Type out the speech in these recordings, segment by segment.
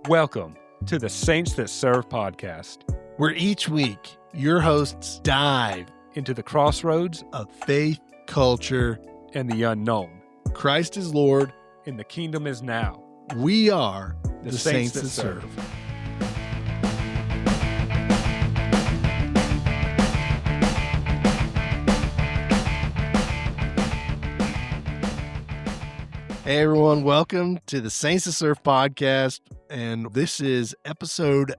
Welcome to the Saints That Serve podcast, where each week your hosts dive into the crossroads of faith, culture, and the unknown. Christ is Lord, and the kingdom is now. We are the Saints That Serve. Hey everyone, welcome to the Saints That Serve podcast, and this is episode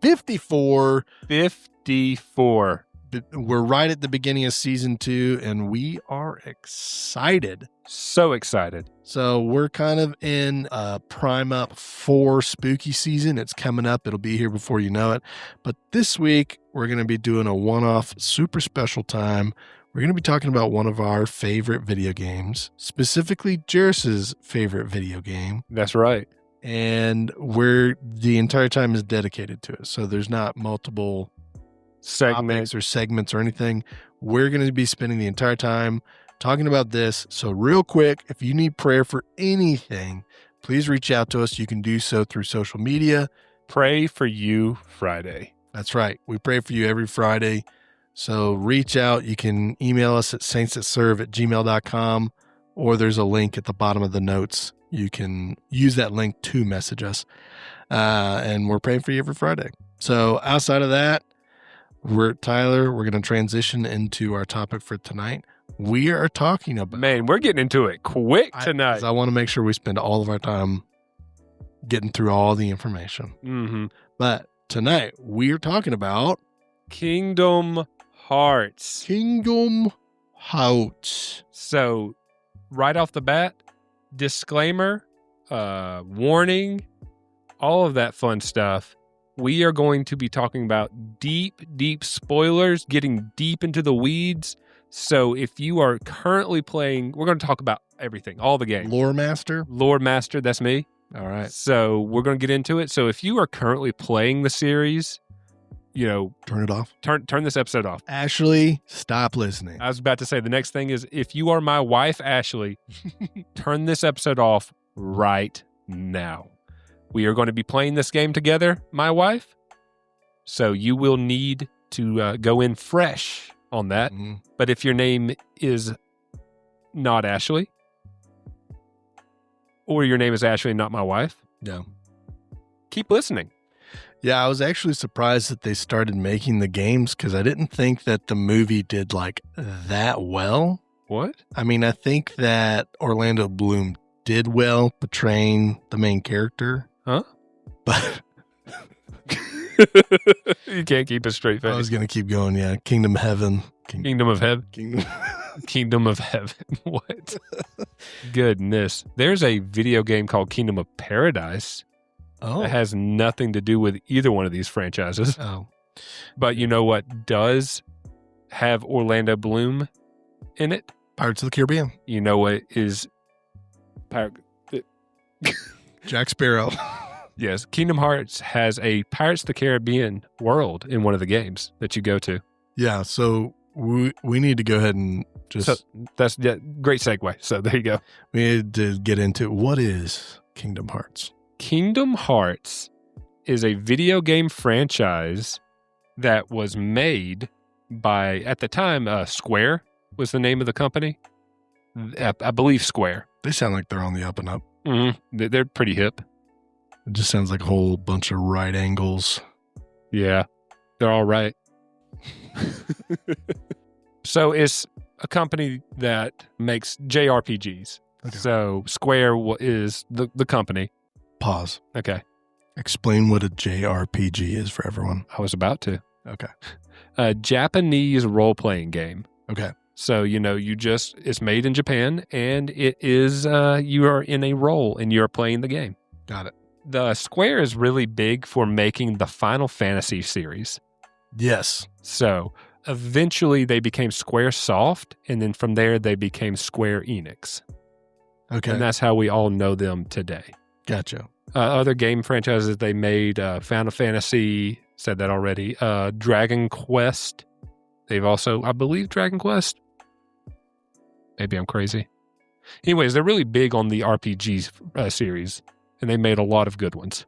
54. 54. We're right at the beginning of season 2, and we are excited. So excited. So we're kind of in prime up for spooky season. It's coming up. It'll be here before you know it. But this week, we're going to be doing a one-off super special time. We're going to be talking about one of our favorite video games, specifically Jarus' favorite video game. That's right. And the entire time is dedicated to it. So there's not multiple segments or anything. We're going to be spending the entire time talking about this. So real quick, if you need prayer for anything, please reach out to us. You can do so through social media. Pray for You Friday. That's right. We pray for you every Friday. So reach out. You can email us at saintsthatserve@gmail.com, or there's a link at the bottom of the notes. You can use that link to message us. And we're praying for you every Friday. So outside of that, we're going to transition into our topic for tonight. We are talking about... Man, we're getting into it quick tonight. I want to make sure we spend all of our time getting through all the information. Mm-hmm. But tonight, we are talking about... Kingdom Hearts. Kingdom Hearts. So, right off the bat, disclaimer, warning, all of that fun stuff. We are going to be talking about deep spoilers, getting deep into the weeds. So if you are currently playing, we're going to talk about everything, all the games. Lore Master, that's me. All right. So we're going to get into it. So if you are currently playing the series, turn it off. Turn this episode off. Ashley, stop listening. I was about to say the next thing is, if you are my wife, Ashley, turn this episode off right now. We are going to be playing this game together, my wife. So you will need to go in fresh on that. Mm-hmm. But if your name is not Ashley, or your name is Ashley, not my wife, no, keep listening. Yeah, I was actually surprised that they started making the games because I didn't think that the movie did like that well. What? I mean, I think that Orlando Bloom did well portraying the main character. Huh? But you can't keep a straight face. I was going to keep going, yeah. Kingdom Heaven. Kingdom of Heaven. Kingdom of Heaven. What? Goodness. There's a video game called Kingdom of Paradise. Oh. It has nothing to do with either one of these franchises. Oh. But you know what does have Orlando Bloom in it? Pirates of the Caribbean. You know what is Jack Sparrow. Yes, Kingdom Hearts has a Pirates of the Caribbean world in one of the games that you go to. Yeah, so we need to go ahead and just... So that's great segue. So there you go. We need to get into what is Kingdom Hearts. Kingdom Hearts is a video game franchise that was made by, at the time, Square was the name of the company. I believe Square. They sound like they're on the up and up. Mm-hmm. They're pretty hip. It just sounds like a whole bunch of right angles. Yeah, they're all right. So it's a company that makes JRPGs. Okay. So Square is the company. Pause. Okay. Explain what a JRPG is for everyone. I was about to. Okay. A Japanese role-playing game. Okay. So, it's made in Japan, and it is, you are in a role, and you're playing the game. Got it. The Square is really big for making the Final Fantasy series. Yes. So, eventually they became Square Soft, and then from there they became Square Enix. Okay. And that's how we all know them today. Gotcha. Other game franchises they made, Final Fantasy, said that already, Dragon Quest. They've also, I believe, Dragon Quest. Maybe I'm crazy. Anyways, they're really big on the RPG series. and they made a lot of good ones.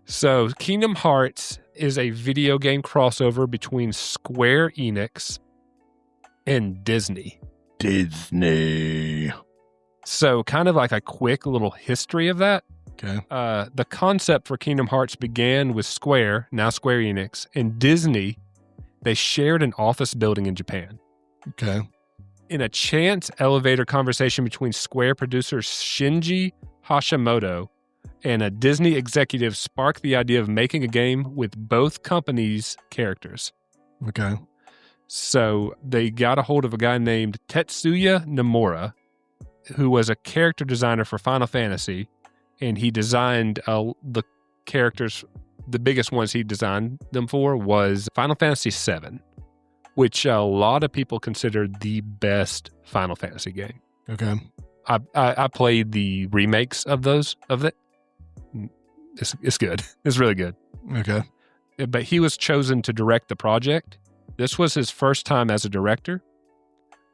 So Kingdom Hearts is a video game crossover between Square Enix and Disney. So kind of like a quick little history of that. Okay. The concept for Kingdom Hearts began with Square, now Square Enix, and Disney. They shared an office building in Japan. Okay. In a chance elevator conversation between Square producer Shinji Hashimoto and a Disney executive sparked the idea of making a game with both companies' characters. Okay. So they got a hold of a guy named Tetsuya Nomura, who was a character designer for Final Fantasy, and he designed the characters. The biggest ones he designed them for was Final Fantasy VII, which a lot of people consider the best Final Fantasy game. Okay. I played the remakes of it. It's good. It's really good. Okay. But he was chosen to direct the project. This was his first time as a director.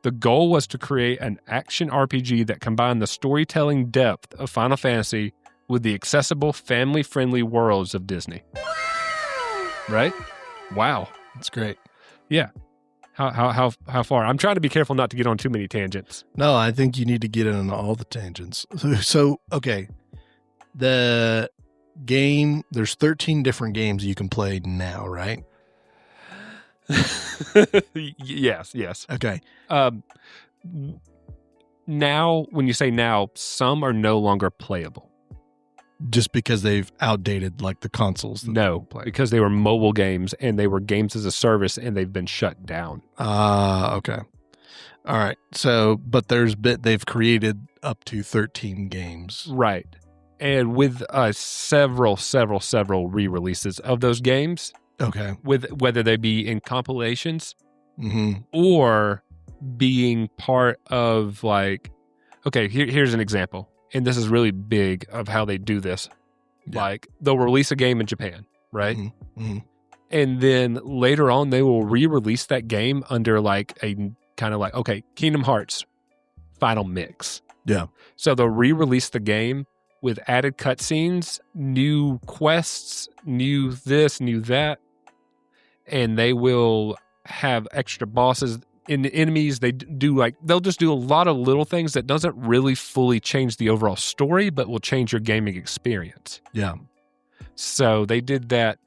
The goal was to create an action RPG that combined the storytelling depth of Final Fantasy with the accessible, family-friendly worlds of Disney. Right? Wow. That's great. Yeah. How far? I'm trying to be careful not to get on too many tangents. No, I think you need to get in on all the tangents. So okay. The game, there's 13 different games you can play now, right? Yes. Okay. Now, when you say now, some are no longer playable. Just because they've outdated like the consoles. No, because they were mobile games and they were games as a service and they've been shut down. Okay. All right. So, but they've created up to 13 games. Right. And with several re-releases of those games. Okay. With whether they be in compilations mm-hmm. or being part of like, okay, here's an example. And this is really big of how they do this. Yeah. Like they'll release a game in Japan, right? Mm-hmm. Mm-hmm. And then later on, they will re-release that game under like a kind of like, okay, Kingdom Hearts Final Mix. Yeah. So they'll re-release the game with added cutscenes, new quests, new this, new that. And they will have extra bosses in the enemies. They'll just do a lot of little things that doesn't really fully change the overall story, but will change your gaming experience. Yeah. So they did that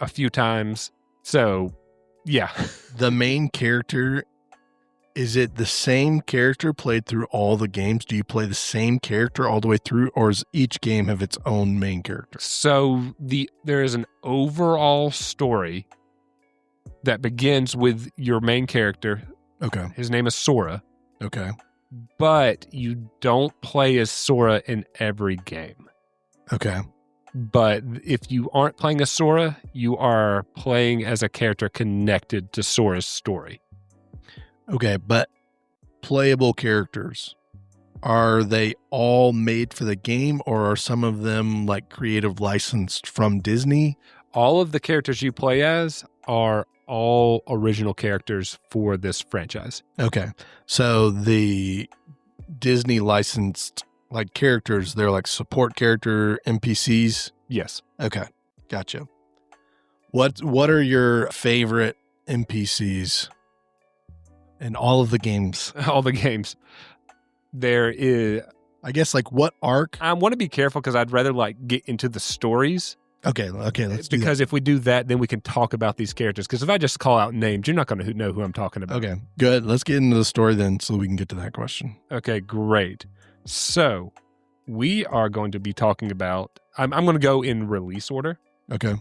a few times. So yeah. The main character, is it the same character played through all the games? Do you play the same character all the way through, or does each game have its own main character? So there is an overall story that begins with your main character. Okay. His name is Sora. Okay. But you don't play as Sora in every game. Okay. But if you aren't playing as Sora, you are playing as a character connected to Sora's story. Okay, but playable characters, are they all made for the game, or are some of them like creative licensed from Disney? All of the characters you play as are all original characters for this franchise. Okay. So the Disney licensed like characters, they're like support character NPCs? Yes. Okay. Gotcha. What are your favorite NPCs in all of the games? All the games. There is, I guess, like what arc? I want to be careful because I'd rather like get into the stories. Okay, let's do because that. if we do that, then we can talk about these characters. Because if I just call out names, you're not going to know who I'm talking about. Okay, good. Let's get into the story then so we can get to that question. Okay, great. So we are going to be talking about, I'm going to go in release order. Okay.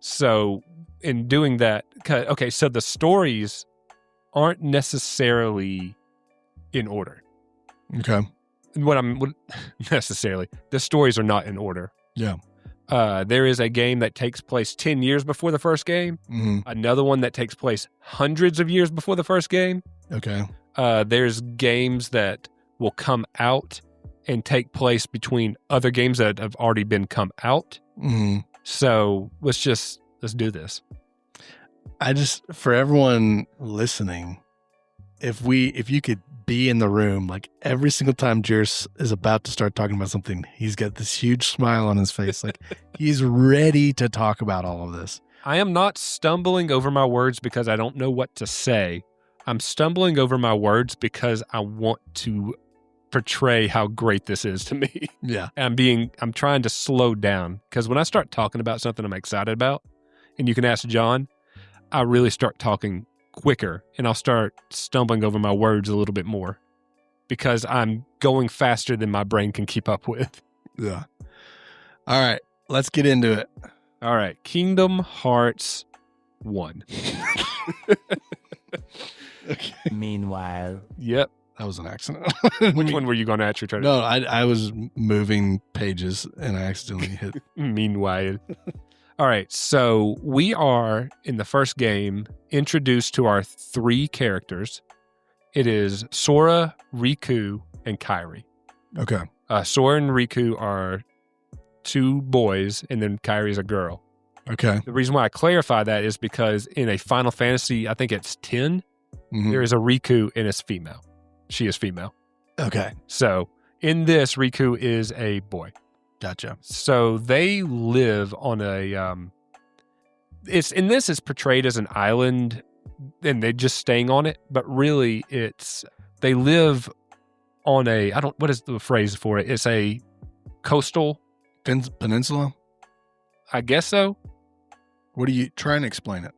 So in doing that, okay, so the stories aren't necessarily in order. Okay. Necessarily, the stories are not in order. Yeah. There is a game that takes place 10 years before the first game. Mm-hmm. Another one that takes place hundreds of years before the first game. Okay. There's games that will come out and take place between other games that have already been come out. Mm-hmm. So let's do this. For everyone listening, if you could be in the room. Like every single time Jarus is about to start talking about something, he's got this huge smile on his face. Like he's ready to talk about all of this. I am not stumbling over my words because I don't know what to say. I'm stumbling over my words because I want to portray how great this is to me. Yeah. I'm trying to slow down because when I start talking about something I'm excited about, and you can ask John, I really start talking quicker and I'll start stumbling over my words a little bit more because I'm going faster than my brain can keep up with. Yeah. All right. Let's get into it. All right. Kingdom Hearts 1. Okay. Meanwhile. Yep. That was an accident. Which one were you going to actually try to? No, I was moving pages and I accidentally hit. Meanwhile. All right. So we are in the first game introduced to our 3 characters. It is Sora, Riku, and Kairi. Okay. Sora and Riku are 2 boys, and then Kairi's a girl. Okay. The reason why I clarify that is because in a Final Fantasy, I think it's 10, there is a Riku and it's female. She is female. Okay. So in this, Riku is a boy. Gotcha. So they live on a, it's portrayed as an island and they're just staying on it, but really they live on what is the phrase for it? It's a coastal Peninsula? I guess so. What are you trying to explain it?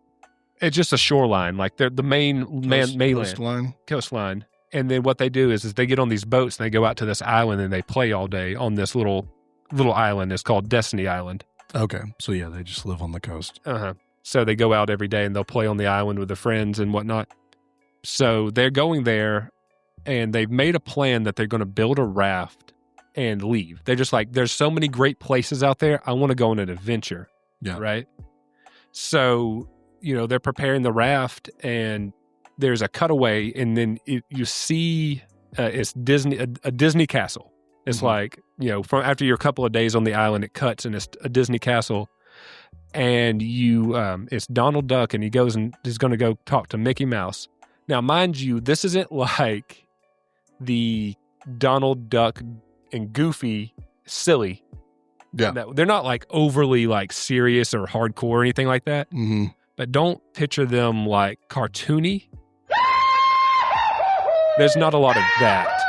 It's just a shoreline, like they're the mainland coastline. And then what they do is they get on these boats and they go out to this island and they play all day on this little island. It's called Destiny Island. Okay. So yeah, they just live on the coast. So they go out every day and they'll play on the island with their friends and whatnot. So they're going there and they've made a plan that they're going to build a raft and leave. They're just like, there's so many great places out there. I want to go on an adventure. Yeah. Right. So, they're preparing the raft and there's a cutaway and then you see it's a Disney castle. It's like, from after your couple of days on the island, it cuts and it's a Disney castle. And it's Donald Duck and he goes and he's going to go talk to Mickey Mouse. Now, mind you, this isn't like the Donald Duck and Goofy silly. Yeah. They're not like overly like serious or hardcore or anything like that. But don't picture them like cartoony. There's not a lot of that.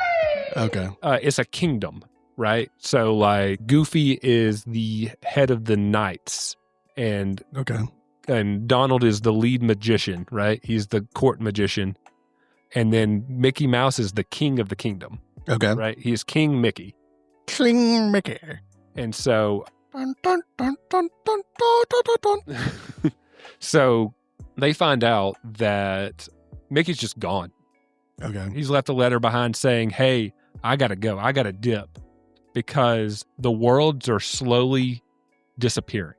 Okay. It's a kingdom, right? So like Goofy is the head of the knights and Donald is the lead magician, right? He's the court magician. And then Mickey Mouse is the king of the kingdom. Okay. Right? He is King Mickey. King Mickey. And so Dun, dun, dun, dun, dun, dun, dun, dun. so they find out that Mickey's just gone. Okay. He's left a letter behind saying, hey, I got to go. I got to dip because the worlds are slowly disappearing.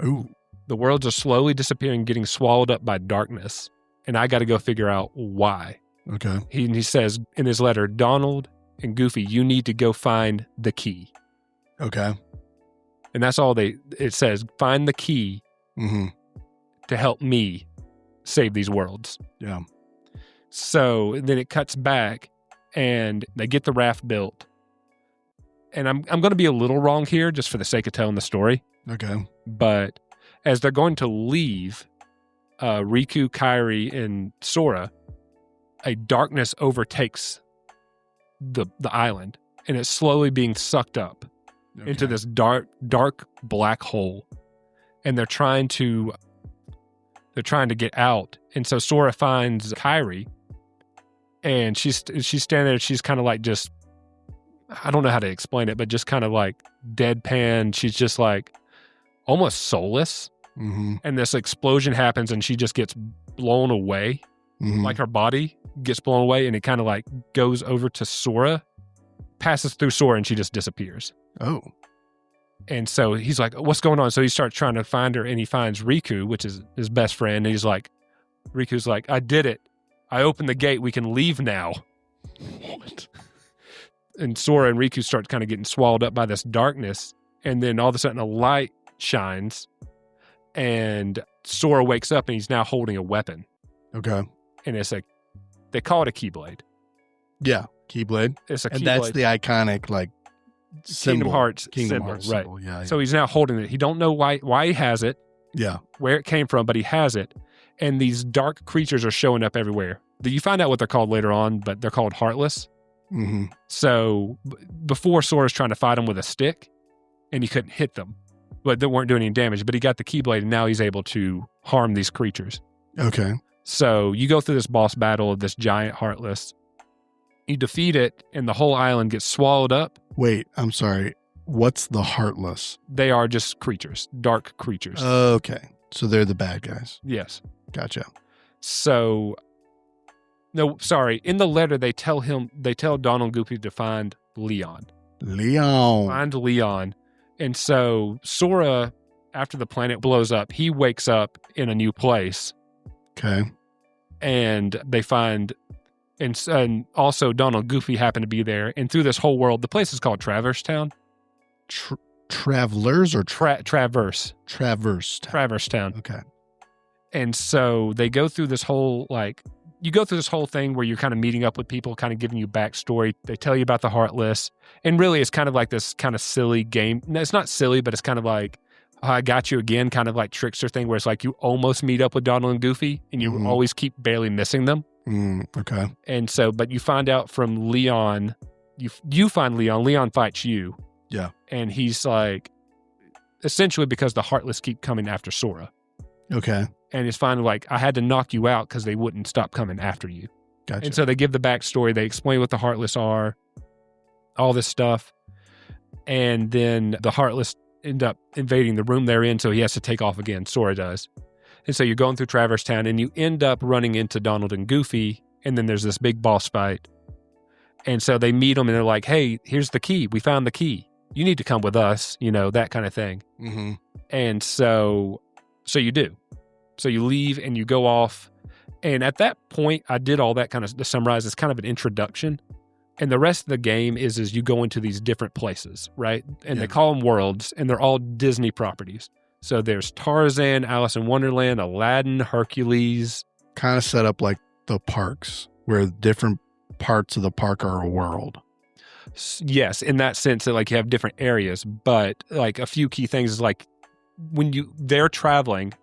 Ooh. The worlds are slowly disappearing, getting swallowed up by darkness. And I got to go figure out why. Okay. He says in his letter, Donald and Goofy, you need to go find the key. Okay. And that's all it says, find the key to help me save these worlds. Yeah. So then it cuts back and they get the raft built. And I'm going to be a little wrong here just for the sake of telling the story. Okay. But as they're going to leave, Riku, Kairi, and Sora, a darkness overtakes the island and it's slowly being sucked up into this dark black hole. And they're trying to get out. And so Sora finds Kairi and she's standing there. She's kind of like just, I don't know how to explain it, but just kind of like deadpan. She's just like almost soulless. And this explosion happens and she just gets blown away. Like her body gets blown away and it kind of like goes over to Sora, passes through Sora and she just disappears. Oh. And so he's like, what's going on? So he starts trying to find her and he finds Riku, which is his best friend. And he's like, Riku's like, I did it. I opened the gate. We can leave now. What? And Sora and Riku start kind of getting swallowed up by this darkness. And then all of a sudden a light shines and Sora wakes up and he's now holding a weapon. Okay. And they call it a Keyblade. Yeah, Keyblade. It's a Keyblade. And that's the iconic, like, symbol. Kingdom Hearts Kingdom symbol, Hearts right. symbol. Yeah, So he's now holding it. He don't know why he has it, yeah. where it came from, but he has it. And these dark creatures are showing up everywhere. You find out what they're called later on, but they're called Heartless. Mm-hmm. So before, Sora's trying to fight them with a stick, and he couldn't hit them, but they weren't doing any damage. But he got the Keyblade, and now he's able to harm these creatures. Okay. So you go through this boss battle of this giant Heartless. You defeat it, and the whole island gets swallowed up. Wait, I'm sorry. What's the Heartless? They are just creatures, dark creatures. Okay. So they're the bad guys. Yes. Gotcha. So, no, sorry. In the letter, they tell Donald Goofy to find Leon. Find Leon. And so Sora, after the planet blows up, he wakes up in a new place. Okay. And they find, and also Donald Goofy happened to be there. And through this whole world, the place is called Traverse Town. Travelers or Traverse. Traverse Town. Traverse Town. Okay. And so they go through this whole, you go through this whole thing where you're kind of meeting up with people, kind of giving you backstory. They tell you about the Heartless. And really, it's kind of like this kind of silly game. No, it's not silly, but it's kind of like, I got you again, kind of like trickster thing where it's like you almost meet up with Donald and Goofy and you always keep barely missing them. Okay. And so, but you find out from Leon, you find Leon fights you. Yeah. And he's like, essentially because the Heartless keep coming after Sora. Okay. And it's finally like, I had to knock you out because they wouldn't stop coming after you. Gotcha. And so they give the backstory. They explain what the Heartless are, all this stuff. And then the Heartless end up invading the room they're in, so he has to take off again. Sora does. And so you're going through Traverse Town, and you end up running into Donald and Goofy, and then there's this big boss fight. And so they meet them, and they're like, hey, here's the key. We found the key. You need to come with us, that kind of thing. Mm-hmm. And so you do. So you leave, and you go off. And at that point, I did all that kind of to summarize. It's kind of an introduction. And the rest of the game is you go into these different places, right? And they call them worlds, and they're all Disney properties. So there's Tarzan, Alice in Wonderland, Aladdin, Hercules. Kind of set up like the parks, where different parts of the park are a world. Yes, in that sense that like you have different areas, but like a few key things is like when they're traveling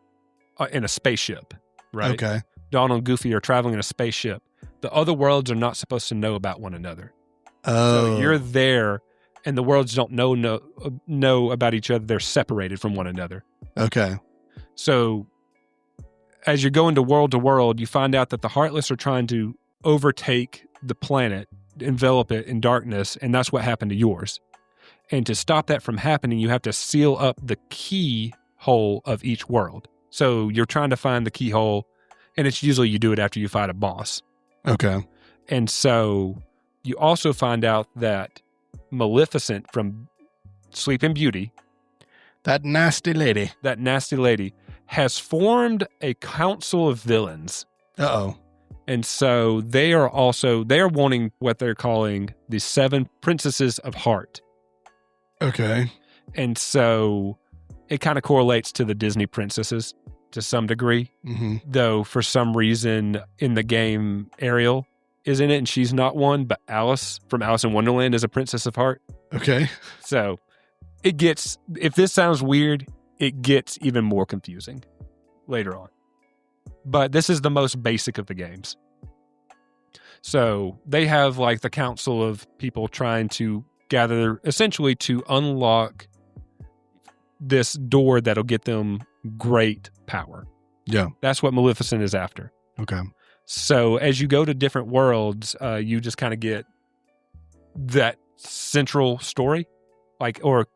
in a spaceship, right? Okay. Donald and Goofy are traveling in a spaceship. The other worlds are not supposed to know about one another. Oh. So you're there, and the worlds don't know about each other. They're separated from one another. Okay. So as you're going to world, you find out that the Heartless are trying to overtake the planet, envelop it in darkness, and that's what happened to yours. And to stop that from happening, you have to seal up the keyhole of each world. So you're trying to find the keyhole, and it's usually you do it after you fight a boss. Okay. And so you also find out that Maleficent from Sleeping Beauty, that nasty lady, has formed a council of villains. Uh-oh. And so they are wanting what they're calling the 7 Princesses of Heart. Okay. And so it kind of correlates to the Disney princesses to some degree. Mm-hmm. Though for some reason in the game, Ariel is in it and she's not one, but Alice from Alice in Wonderland is a Princess of Heart. Okay. So if this sounds weird, it gets even more confusing later on. But this is the most basic of the games. So they have like the council of people trying to gather essentially to unlock this door that'll get them great power. Yeah. That's what Maleficent is after. Okay. So as you go to different worlds, you just kind of get that central story, or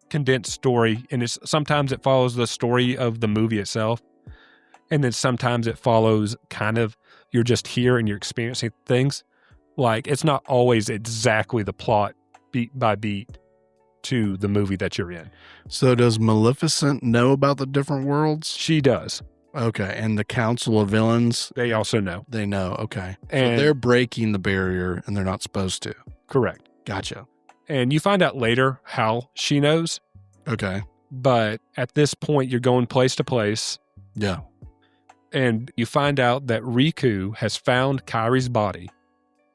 condensed story. And sometimes it follows the story of the movie itself. And then sometimes it follows kind of, you're just here and you're experiencing things. Like it's not always exactly the plot beat by beat to the movie that you're in. So does Maleficent know about the different worlds? She does. Okay. And the Council of Villains? They also know. They know. Okay. And so they're breaking the barrier and they're not supposed to. Correct. Gotcha. And you find out later how she knows. Okay. But at this point, you're going place to place. Yeah. And you find out that Riku has found Kairi's body.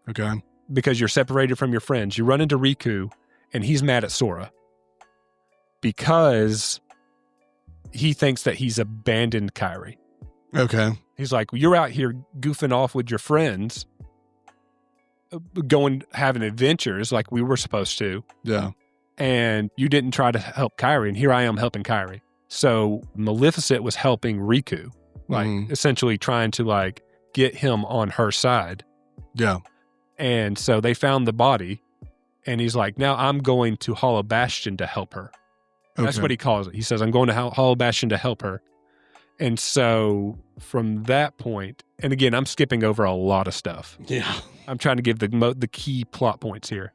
Okay. because you're separated from your friends. You run into Riku, and he's mad at Sora because he thinks that he's abandoned Kairi. Okay. He's like, you're out here goofing off with your friends, going, having adventures like we were supposed to. Yeah. And you didn't try to help Kairi, and here I am helping Kairi. So Maleficent was helping Riku, like essentially trying to like get him on her side. Yeah. And so they found the body, and he's like, now I'm going to Hollow Bastion to help her. That's what he calls it. He says, I'm going to Hollow Bastion to help her. And so from that point, and again, I'm skipping over a lot of stuff. Yeah. I'm trying to give the key plot points here.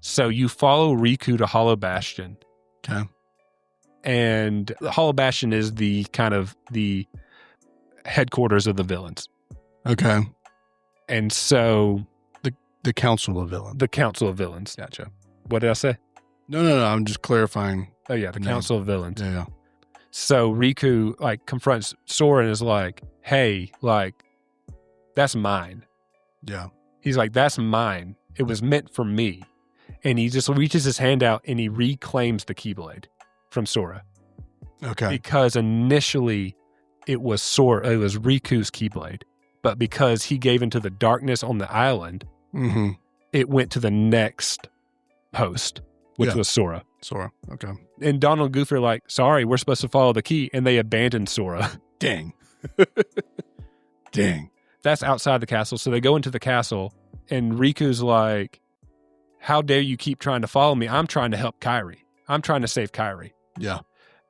So you follow Riku to Hollow Bastion. Okay. And the Hollow Bastion is the kind of the headquarters of the villains. Okay. And so the Council of Villains. The Council of Villains. Gotcha. What did I say? No. I'm just clarifying. Oh yeah, the Council of Villains. Yeah. So Riku like confronts Sora and is like, "Hey, like that's mine." Yeah. He's like, "That's mine. It was meant for me." And he just reaches his hand out and he reclaims the Keyblade from Sora. Okay. Because initially it was Riku's Keyblade, but because he gave into the darkness on the island, it went to the next host, which was Sora. Sora. Okay. And Donald and Goofy are like, sorry, we're supposed to follow the key. And they abandoned Sora. Dang. Dang. That's outside the castle. So they go into the castle and Riku's like, how dare you keep trying to follow me? I'm trying to help Kairi. I'm trying to save Kairi. Yeah.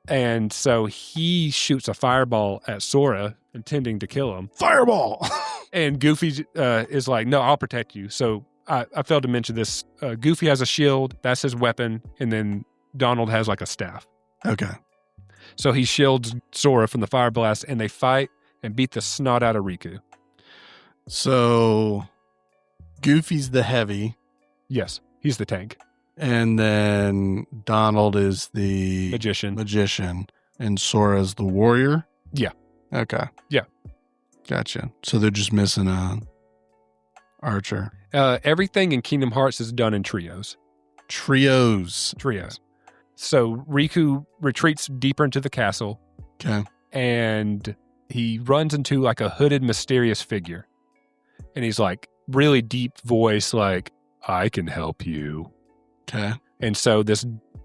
And so he shoots a fireball at Sora, intending to kill him. Fireball! And Goofy is like, no, I'll protect you. So I failed to mention this. Goofy has a shield. That's his weapon. And then Donald has like a staff. Okay. So he shields Sora from the fire blast, and they fight and beat the snot out of Riku. So Goofy's the heavy. Yes, he's the tank. And then Donald is the magician, and Sora's the warrior? Yeah. Okay. Yeah. Gotcha. So they're just missing a archer. Everything in Kingdom Hearts is done in trios. Trios. So Riku retreats deeper into the castle. Okay. And he runs into like a hooded, mysterious figure. And he's like, really deep voice, like, I can help you. Okay. And so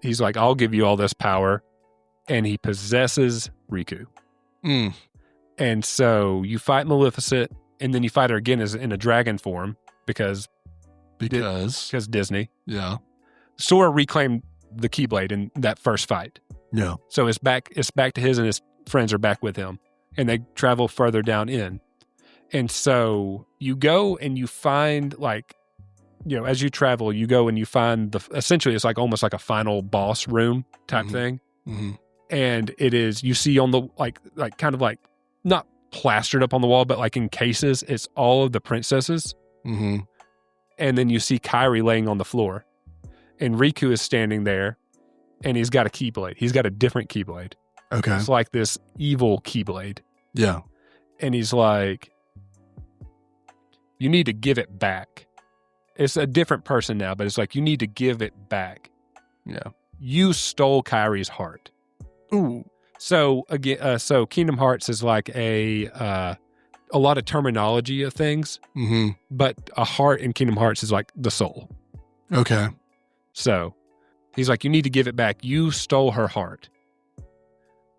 he's like, I'll give you all this power. And he possesses Riku. And so you fight Maleficent, and then you fight her again in a dragon form because Disney. Yeah. Sora reclaimed the Keyblade in that first fight. Yeah. So it's back to his, and his friends are back with him, and they travel further down in. And so you go and you find, like, you know, as you travel, you go and you find essentially it's like almost like a final boss room type thing. And it is, you see on the, like kind of like not plastered up on the wall, but like in cases, it's all of the princesses. And then you see Kairi laying on the floor, and Riku is standing there, and he's got a Keyblade. He's got a different Keyblade. Okay. It's like this evil Keyblade. Yeah. And he's like, you need to give it back. It's a different person now, but it's like, you need to give it back. Yeah. You stole Kairi's heart. Ooh. So again, so Kingdom Hearts is like a lot of terminology of things, but a heart in Kingdom Hearts is like the soul. Okay. So he's like, you need to give it back. You stole her heart.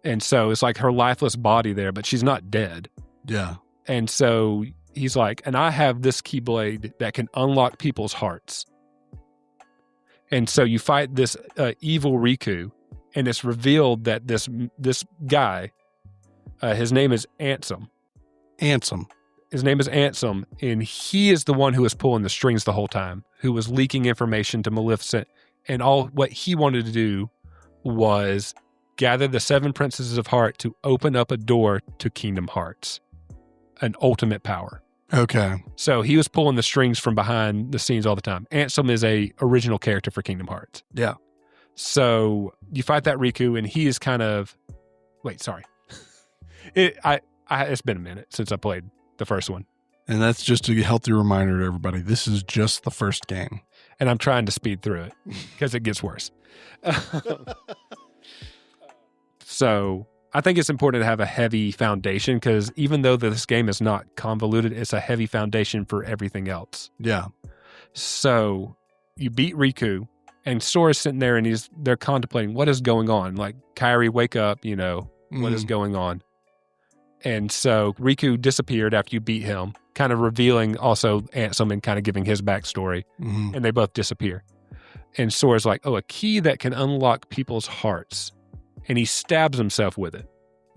And so it's like her lifeless body there, but she's not dead. Yeah. And so he's like, and I have this Keyblade that can unlock people's hearts. And so you fight this evil Riku, and it's revealed that this guy, his name is Ansem. His name is Ansem, and he is the one who was pulling the strings the whole time, who was leaking information to Maleficent. And all what he wanted to do was gather the 7 princesses of heart to open up a door to Kingdom Hearts, an ultimate power. Okay. So he was pulling the strings from behind the scenes all the time. Ansem is a original character for Kingdom Hearts. Yeah. So you fight that Riku, and he is kind of, wait, sorry. It's been a minute since I played the first one. And that's just a healthy reminder to everybody. This is just the first game. And I'm trying to speed through it because it gets worse. So I think it's important to have a heavy foundation because even though this game is not convoluted, it's a heavy foundation for everything else. Yeah. So you beat Riku, and Sora's sitting there, and they're contemplating what is going on. Like, Kairi, wake up, what is going on? And so Riku disappeared after you beat him, kind of revealing also Ansem and kind of giving his backstory, and they both disappear. And Sora's like, oh, a key that can unlock people's hearts. And he stabs himself with it.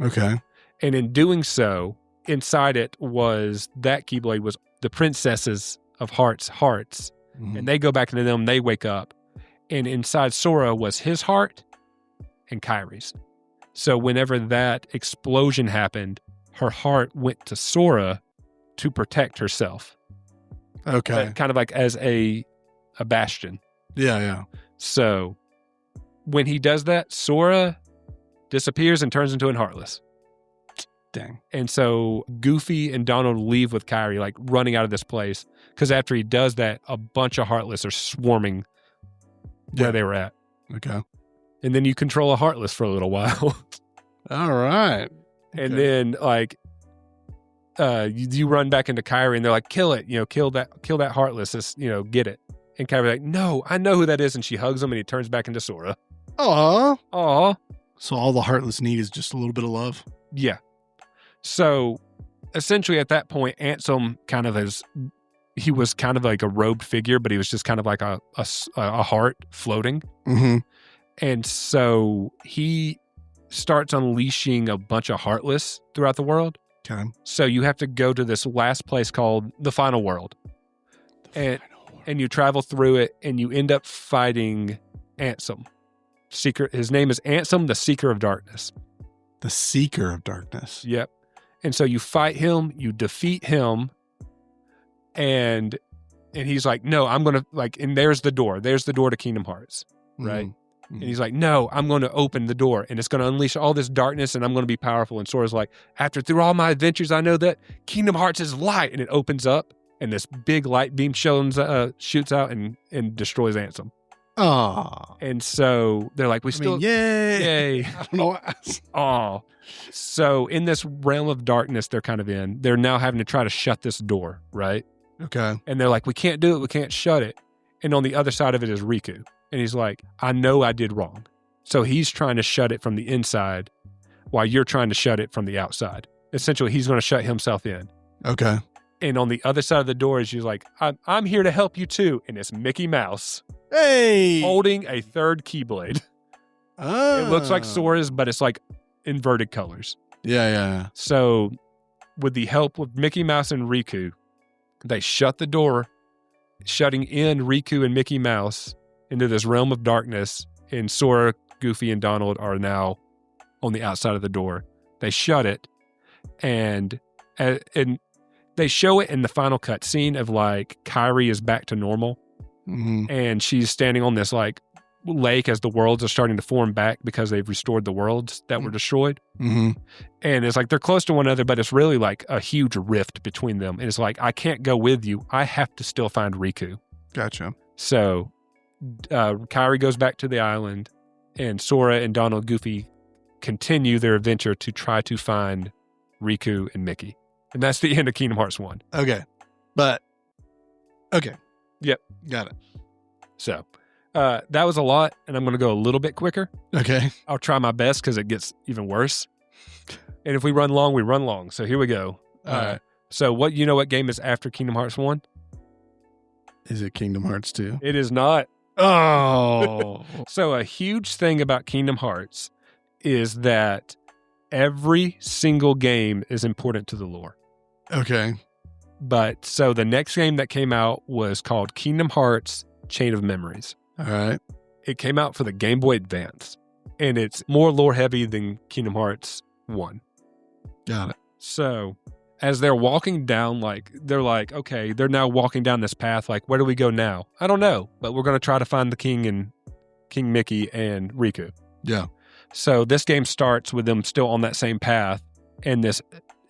Okay. And in doing so, inside it was that Keyblade was the princesses of hearts. And they go back into them, they wake up. And inside Sora was his heart and Kairi's. So whenever that explosion happened, her heart went to Sora to protect herself. Okay. Kind of like as a bastion. Yeah. So when he does that, Sora disappears and turns into an Heartless. Dang. And so Goofy and Donald leave with Kairi, like running out of this place. Because after he does that, a bunch of Heartless are swarming where they were at. Okay. And then you control a Heartless for a little while. All right. And then you run back into Kairi and they're like, kill it, kill that Heartless, get it. And Kairi's like, no, I know who that is. And she hugs him and he turns back into Sora. Aw. So all the Heartless need is just a little bit of love? Yeah. So essentially at that point, Ansem he was kind of like a robed figure, but he was just kind of like a heart floating. Mm-hmm. And so he starts unleashing a bunch of Heartless throughout the world. Okay. So you have to go to this last place called the Final World. And you travel through it and you end up fighting Ansem. His name is Ansem, the Seeker of Darkness. The Seeker of Darkness. Yep. And so you fight him, you defeat him, and he's like, no, I'm going to, and there's the door. There's the door to Kingdom Hearts, right? Mm-hmm. And he's like, no, I'm going to open the door, and it's going to unleash all this darkness, and I'm going to be powerful. And Sora's like, through all my adventures, I know that Kingdom Hearts is light. And it opens up, and this big light beam shoots out and destroys Ansem. Oh. And so they're like, yay. I don't know. Oh. So in this realm of darkness they're kind of in, they're now having to try to shut this door, right? Okay. And they're like, we can't do it. We can't shut it. And on the other side of it is Riku. And he's like, I know I did wrong. So he's trying to shut it from the inside while you're trying to shut it from the outside. Essentially, he's going to shut himself in. Okay. And on the other side of the door is she's like, I'm here to help you too. And it's Mickey Mouse. Hey! Holding a third Keyblade. Oh. It looks like Sora's, but it's like inverted colors. Yeah. So with the help of Mickey Mouse and Riku, they shut the door, shutting in Riku and Mickey Mouse into this realm of darkness. And Sora, Goofy, and Donald are now on the outside of the door. They shut it, and they show it in the final cut scene of like Kairi is back to normal. Mm-hmm. And she's standing on this like lake as the worlds are starting to form back because they've restored the worlds that were destroyed. Mm-hmm. And it's like they're close to one another, but it's really like a huge rift between them. And it's like, I can't go with you. I have to still find Riku. Gotcha. So Kairi goes back to the island, and Sora and Donald Goofy continue their adventure to try to find Riku and Mickey. And that's the end of Kingdom Hearts 1. Okay. Yep. Got it. So that was a lot, and I'm going to go a little bit quicker. Okay. I'll try my best because it gets even worse. And if we run long, we run long. So here we go. So what game is after Kingdom Hearts 1? Is it Kingdom Hearts 2? It is not. Oh. So a huge thing about Kingdom Hearts is that every single game is important to the lore. Okay. But so the next game that came out was called Kingdom Hearts Chain of Memories. All right. It came out for the Game Boy Advance, and it's more lore heavy than Kingdom Hearts 1. Got it. So as they're walking down, they're like, okay, they're now walking down this path. Like, where do we go now? I don't know, but we're going to try to find the king and King Mickey and Riku. Yeah. So this game starts with them still on that same path, and this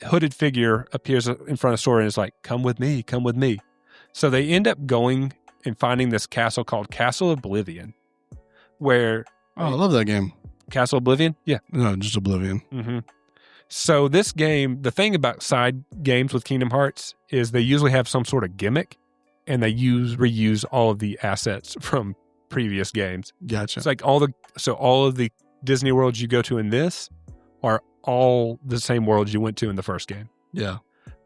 hooded figure appears in front of Sora and is like, come with me, come with me. So they end up going and finding this castle called Castle Oblivion, where... Oh, I love that game. Castle Oblivion? Yeah. No, just Oblivion. Mm-hmm. So this game, the thing about side games with Kingdom Hearts is they usually have some sort of gimmick, and they reuse all of the assets from previous games. Gotcha. It's like all of the Disney worlds you go to in this are all the same worlds you went to in the first game. Yeah.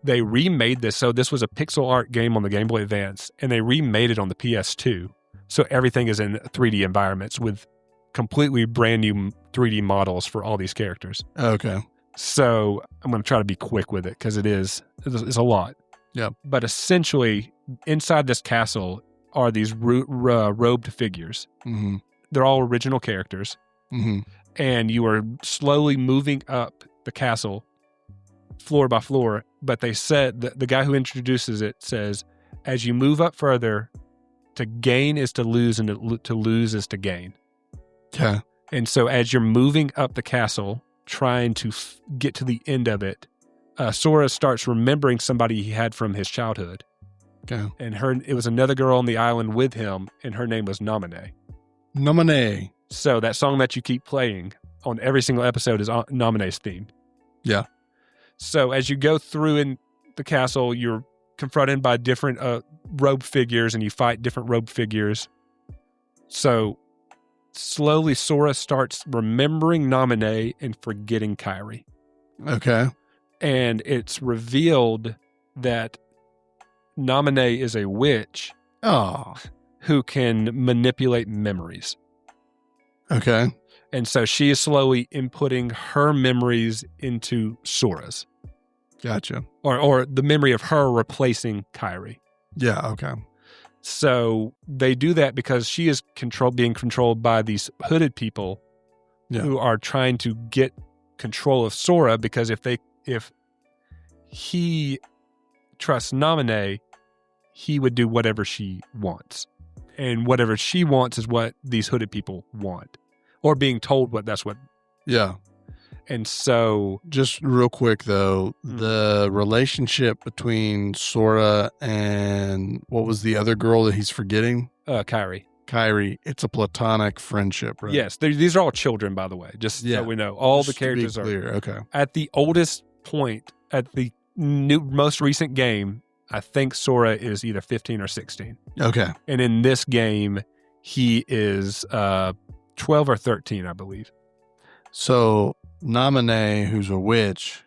They remade this. So this was a pixel art game on the Game Boy Advance, and they remade it on the PS2. So everything is in 3D environments with completely brand new 3D models for all these characters. Okay. So I'm going to try to be quick with it because it's a lot. Yeah. But essentially, inside this castle are these robed figures. Mm-hmm. They're all original characters. Mm-hmm. And you are slowly moving up the castle floor by floor. But they said, the guy who introduces it says, as you move up further, to gain is to lose, and to lose is to gain. Okay. And so as you're moving up the castle, trying to get to the end of it, Sora starts remembering somebody he had from his childhood. Okay. And it was another girl on the island with him, and her name was Naminé. Naminé. So that song that you keep playing on every single episode is Naminé's theme. Yeah. So as you go through in the castle, you're confronted by different robed figures, and you fight different robed figures. So slowly Sora starts remembering Naminé and forgetting Kairi. Okay. And it's revealed that Naminé is a witch who can manipulate memories. Okay. And so she is slowly inputting her memories into Sora's. Gotcha. Or the memory of her replacing Kairi. Yeah, okay. So they do that because she is being controlled by these hooded people who are trying to get control of Sora, because if he trusts Naminé, he would do whatever she wants. And whatever she wants is what these hooded people want. Or being told that's what. Yeah. And so... Just real quick, though, the relationship between Sora and what was the other girl that he's forgetting? Kairi. Kairi. It's a platonic friendship, right? Yes. These are all children, by the way, just so we know. All the characters are... Okay. At the oldest point, at the most recent game, I think Sora is either 15 or 16. Okay. And in this game, he is 12 or 13, I believe. So Naminé, who's a witch,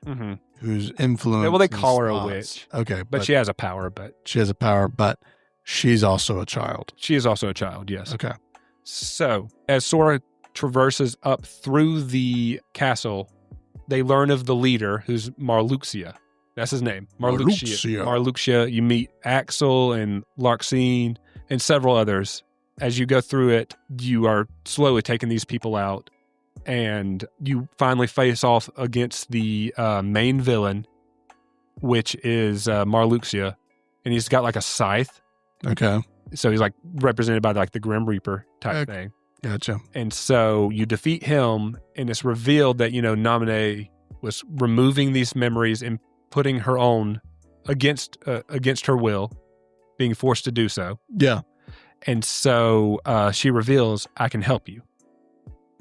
who's influenced. Well, they call her a witch. Okay. But she has a power, She has a power, but she's also a child. She is also a child, yes. Okay. So as Sora traverses up through the castle, they learn of the leader, who's Marluxia. That's his name. Marluxia. You meet Axel and Larxene and several others. As you go through it, you are slowly taking these people out, and you finally face off against the main villain, which is Marluxia, and he's got like a scythe. Okay. So he's like represented by like the Grim Reaper type thing. Gotcha. And so you defeat him, and it's revealed that, Naminé was removing these memories and putting her own against her will, being forced to do so. Yeah. And so she reveals, I can help you.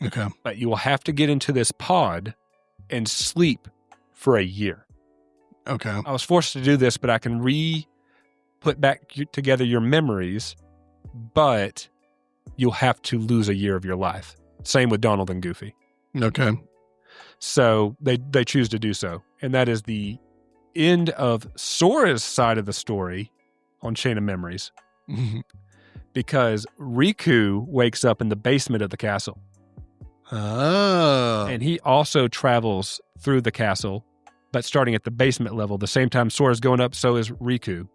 Okay. But you will have to get into this pod and sleep for a year. Okay. I was forced to do this, but I can put back together your memories, but you'll have to lose a year of your life. Same with Donald and Goofy. Okay. So they choose to do so. And that is the end of Sora's side of the story on Chain of Memories. Because Riku wakes up in the basement of the castle. Oh. And he also travels through the castle, but starting at the basement level. The same time Sora's going up, so is Riku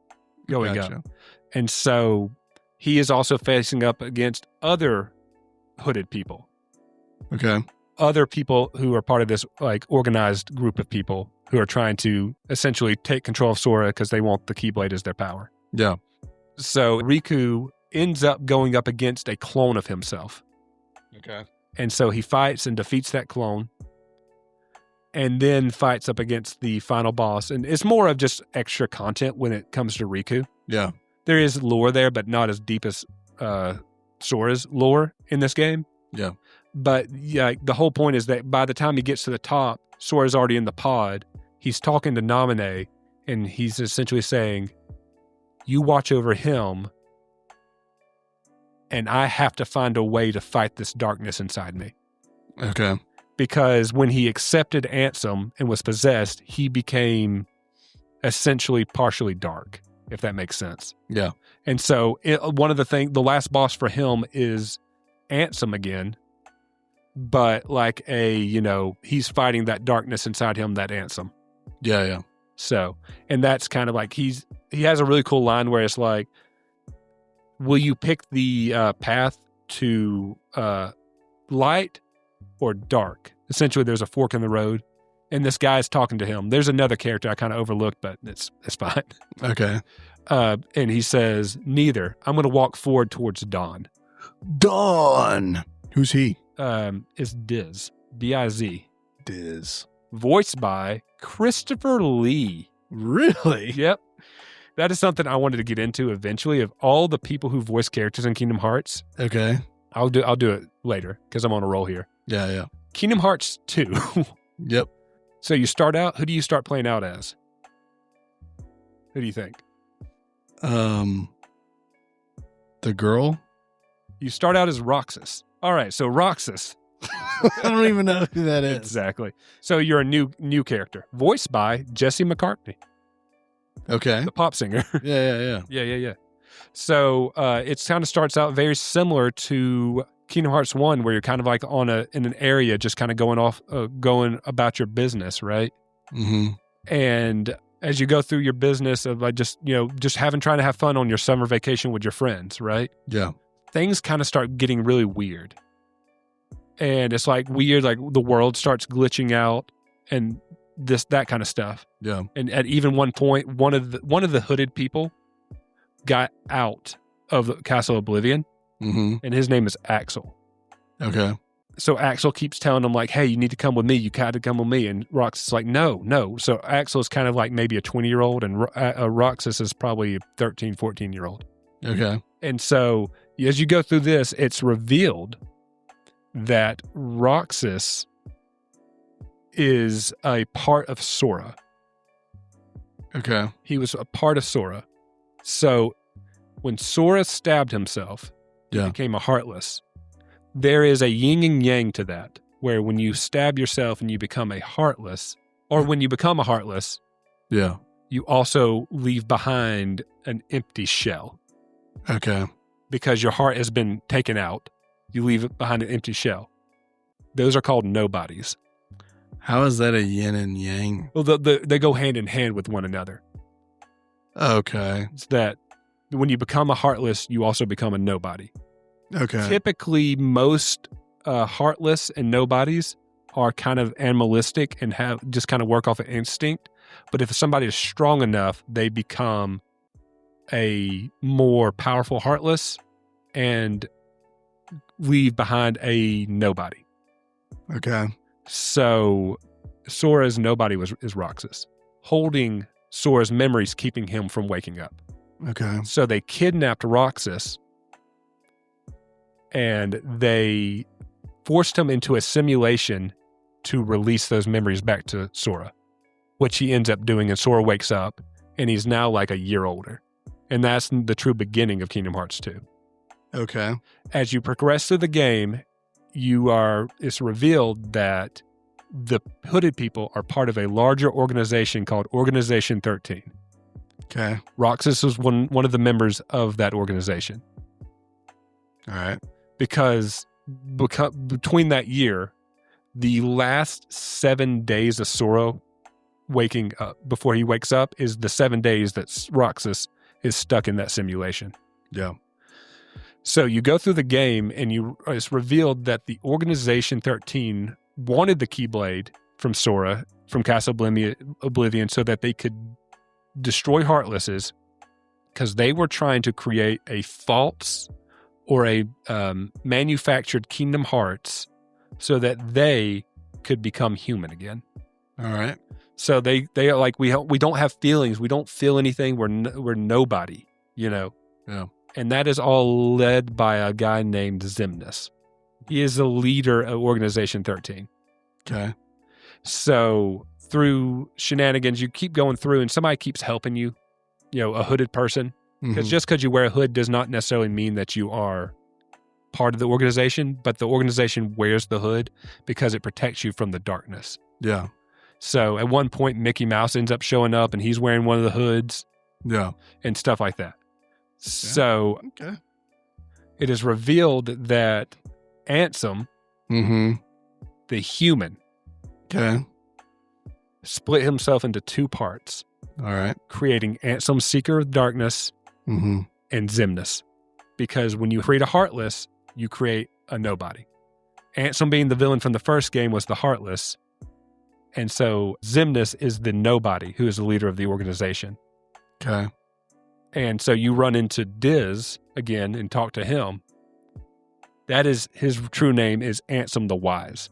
going up. And so he is also facing up against other hooded people. Okay. Other people who are part of this like organized group of people who are trying to essentially take control of Sora because they want the Keyblade as their power. Yeah. So Riku ends up going up against a clone of himself. Okay. And so he fights and defeats that clone. and then fights up against the final boss. And it's more of just extra content when it comes to Riku. Yeah. There is lore there, but not as deep as Sora's lore in this game. Yeah. But yeah, the whole point is that by the time he gets to the top, Sora's already in the pod. He's talking to Naminé, and he's essentially saying, you watch over him, and I have to find a way to fight this darkness inside me. Okay. Because when he accepted Ansem and was possessed, he became essentially partially dark, if that makes sense. Yeah. And so the last boss for him is Ansem again, but like he's fighting that darkness inside him, that Ansem. Yeah, yeah. So, and that's kind of like he has a really cool line where it's like, will you pick the path to light or dark? Essentially, there's a fork in the road, and this guy's talking to him. There's another character I kind of overlooked, but it's fine. Okay. And he says, neither. I'm going to walk forward towards dawn. Dawn. Who's he? It's Diz. D-I-Z. Diz. Voiced by Christopher Lee. Really? Yep. That is something I wanted to get into eventually. Of all the people who voice characters in Kingdom Hearts, Okay. I'll do it later because I'm on a roll here. Yeah, yeah. Kingdom Hearts 2. Yep. So you start out. Who do you start playing out as? Who do you think? The girl? You start out as Roxas. All right, so Roxas. I don't even know who that is. Exactly. So you're a new character, voiced by Jesse McCartney, Okay. the pop singer. Yeah. Yeah. So it kind of starts out very similar to Kingdom Hearts 1, where you're kind of like in an area, just kind of going about your business, right? Mm-hmm. And as you go through your business of like just trying to have fun on your summer vacation with your friends, right? Yeah. Things kind of start getting really weird. And it's like weird, like the world starts glitching out and that kind of stuff. Yeah. And at even one point, one of the hooded people got out of the Castle Oblivion, and his name is Axel. Okay. So Axel keeps telling him like, hey, you need to come with me. You got to come with me. And Roxas is like, no. So Axel is kind of like maybe a 20-year-old, and Roxas is probably a 13, 14-year-old. Okay. And so as you go through this, it's revealed that Roxas is a part of Sora. Okay. He was a part of Sora. So when Sora stabbed himself, he became a Heartless. There is a yin and yang to that, where when you stab yourself and you become a Heartless, or when you become a Heartless, you also leave behind an empty shell. Okay. Because your heart has been taken out, you leave behind an empty shell. Those are called Nobodies. How is that a yin and yang? Well, they go hand in hand with one another. Okay. It's that when you become a Heartless, you also become a Nobody. Okay. Typically, most Heartless and Nobodies are kind of animalistic and have just kind of work off of instinct. But if somebody is strong enough, they become a more powerful Heartless and leave behind a Nobody. Okay. So Sora's Nobody is Roxas, holding Sora's memories, keeping him from waking up. Okay. So they kidnapped Roxas and they forced him into a simulation to release those memories back to Sora, which he ends up doing, and Sora wakes up and he's now like a year older. And that's the true beginning of Kingdom Hearts 2. Okay. As you progress through the game, it's revealed that the hooded people are part of a larger organization called Organization XIII. Okay. Roxas was one of the members of that organization. All right. Because between that year, the last 7 days of Sora waking up, before he wakes up, is the 7 days that Roxas is stuck in that simulation. Yeah. So you go through the game and it's revealed that the Organization XIII wanted the Keyblade from Sora, from Castle Oblivion, so that they could destroy Heartlesses, because they were trying to create a false or a manufactured Kingdom Hearts so that they could become human again. All right. So they are like, we don't have feelings. We don't feel anything. We're nobody, you know? Yeah. And that is all led by a guy named Xemnas. He is the leader of Organization XIII. Okay. So through shenanigans, you keep going through and somebody keeps helping you, you know, a hooded person. Because just because you wear a hood does not necessarily mean that you are part of the organization, but the organization wears the hood because it protects you from the darkness. Yeah. So at one point, Mickey Mouse ends up showing up and he's wearing one of the hoods. Yeah. And stuff like that. So Okay. it is revealed that Ansem, the human, Okay. split himself into two parts, All right. creating Ansem, Seeker of Darkness, and Xemnas. Because when you create a Heartless, you create a nobody. Ansem, being the villain from the first game, was the Heartless. And so Xemnas is the nobody who is the leader of the organization. Okay. And so you run into Diz again and talk to him. That is, his true name is Ansem the Wise.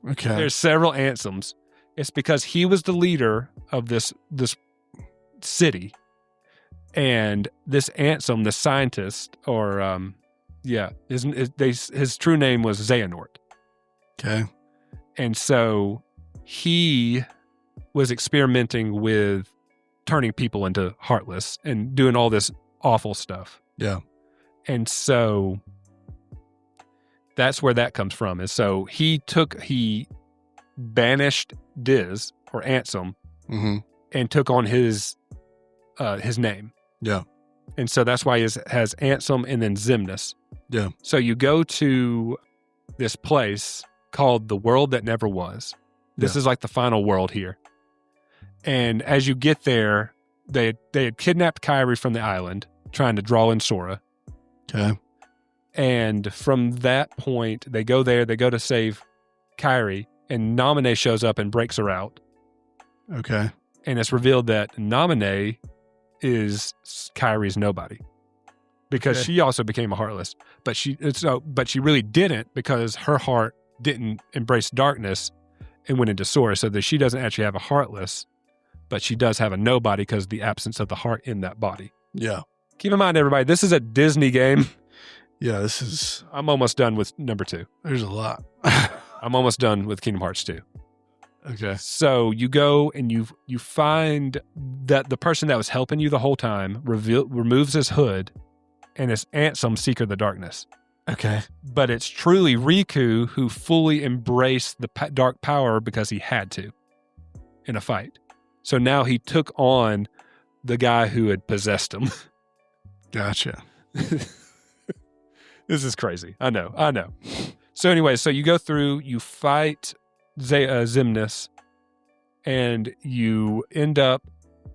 Okay. There's several Ansems. It's because he was the leader of this city. And this Ansem, the scientist, or his true name was Xehanort. Okay. And so he was experimenting with turning people into Heartless and doing all this awful stuff. Yeah. And so that's where that comes from. And so he banished Diz, or Ansem, and took on his name. Yeah. And so that's why he has Ansem and then Xemnas. Yeah. So you go to this place called the World That Never Was. This is like the final world here. And as you get there, they had kidnapped Kyrie from the island, trying to draw in Sora. Okay. And from that point, they go there, they go to save Kyrie, and Naminé shows up and breaks her out. Okay. And it's revealed that Naminé is Kyrie's nobody. Because she also became a Heartless. But she really didn't, because her heart didn't embrace darkness and went into Sora, so that she doesn't actually have a Heartless, but she does have a nobody because of the absence of the heart in that body. Yeah. Keep in mind, everybody, this is a Disney game. Yeah, this is... I'm almost done with number 2. There's a lot. I'm almost done with Kingdom Hearts 2. Okay. So you go and you find that the person that was helping you the whole time removes his hood, and it's Ansem, Seeker of the Darkness. Okay. But it's truly Riku who fully embraced the dark power because he had to in a fight. So now he took on the guy who had possessed him. Gotcha. This is crazy. I know. So anyway, so you go through, you fight Xemnas, and you end up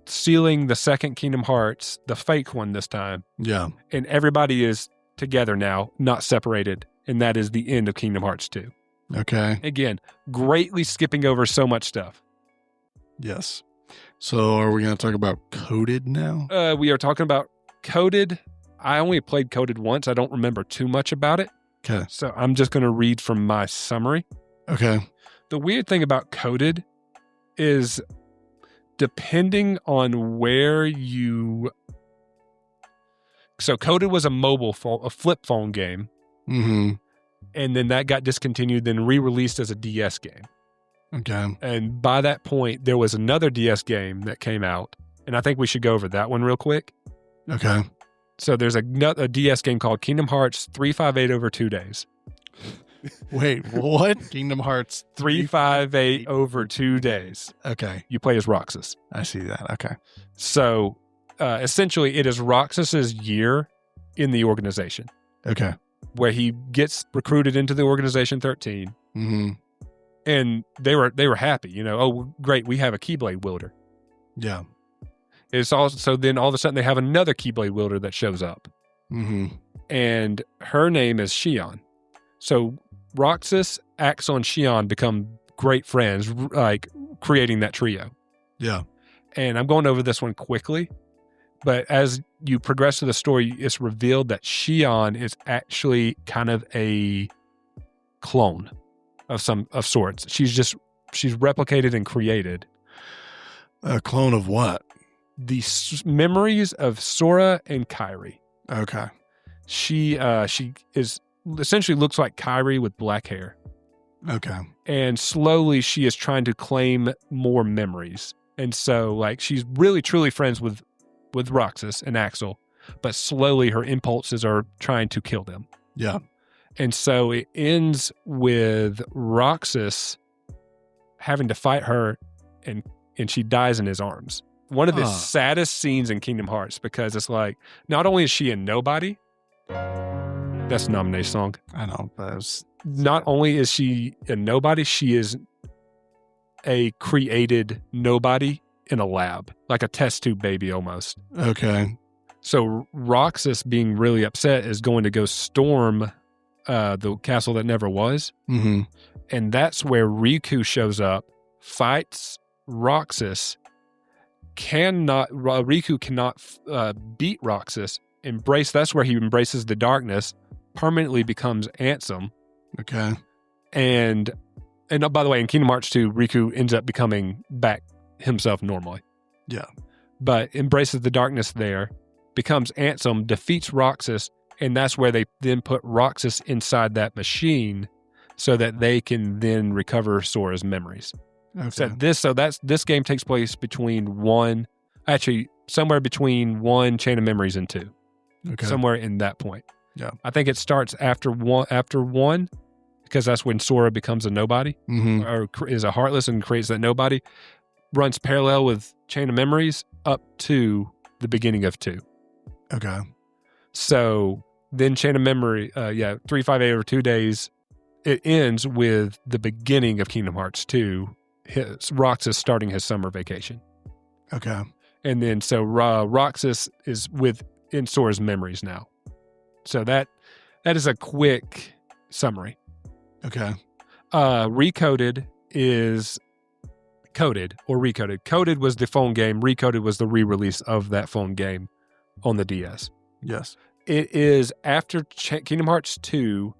sealing the second Kingdom Hearts, the fake one this time. Yeah. And everybody is together now, not separated. And that is the end of Kingdom Hearts 2. Okay. Again, greatly skipping over so much stuff. Yes. So are we going to talk about Coded now? We are talking about Coded. I only played Coded once. I don't remember too much about it. Okay. So I'm just going to read from my summary. Okay. The weird thing about Coded is depending on where you... So Coded was a flip phone game. Mm-hmm. And then that got discontinued, then re-released as a DS game. Okay. And by that point, there was another DS game that came out. And I think we should go over that one real quick. Okay. So there's a DS game called Kingdom Hearts 358 over 2 days. Wait, what? Kingdom Hearts 358 over 2 days. Okay. You play as Roxas. I see that. Okay. So essentially, it is Roxas's year in the organization. Okay. Where he gets recruited into the Organization XIII. Mm-hmm. And they were happy, you know. Oh, great, we have a Keyblade wielder. Yeah. It's also then all of a sudden they have another Keyblade wielder that shows up. Mm-hmm. And her name is Xion. So Roxas, Axel, and Xion become great friends, like creating that trio. Yeah. And I'm going over this one quickly, but as you progress through the story, it's revealed that Xion is actually kind of a clone of sorts. She's just she's replicated and created A clone of what? the memories of Sora and Kairi. Okay. She is essentially looks like Kairi with black hair. Okay. And slowly she is trying to claim more memories. And so like she's really truly friends with Roxas and Axel, but slowly her impulses are trying to kill them. Yeah. And so it ends with Roxas having to fight her and she dies in his arms. One of the saddest scenes in Kingdom Hearts, because it's like, not only is she a nobody, that's the nomination song. I know, but Not only is she a nobody, she is a created nobody in a lab, like a test tube baby almost. okay. So Roxas, being really upset, is going to go storm the castle that never was. Mm-hmm. And that's where Riku shows up, fights Roxas. Riku cannot beat Roxas. That's where he embraces the darkness, permanently becomes Ansem. Okay. And by the way, in Kingdom Hearts 2, Riku ends up becoming back himself normally. Yeah. But embraces the darkness there, becomes Ansem, defeats Roxas, and that's where they then put Roxas inside that machine so that they can then recover Sora's memories. Okay. This game takes place somewhere between 1 Chain of Memories and 2. Okay. Somewhere in that point. Yeah. I think it starts after one, because that's when Sora becomes a nobody, or is a Heartless and creates that nobody. Runs parallel with Chain of Memories up to the beginning of 2. Okay. So then Chain of Memory, 358 over 2 days, it ends with the beginning of Kingdom Hearts 2, Roxas starting his summer vacation. Okay. And then so Roxas is in Sora's memories now. So that is a quick summary. Okay. Recoded is Coded or Recoded. Coded was the phone game. Recoded was the re-release of that phone game on the DS. Yes. It is after Kingdom Hearts 2,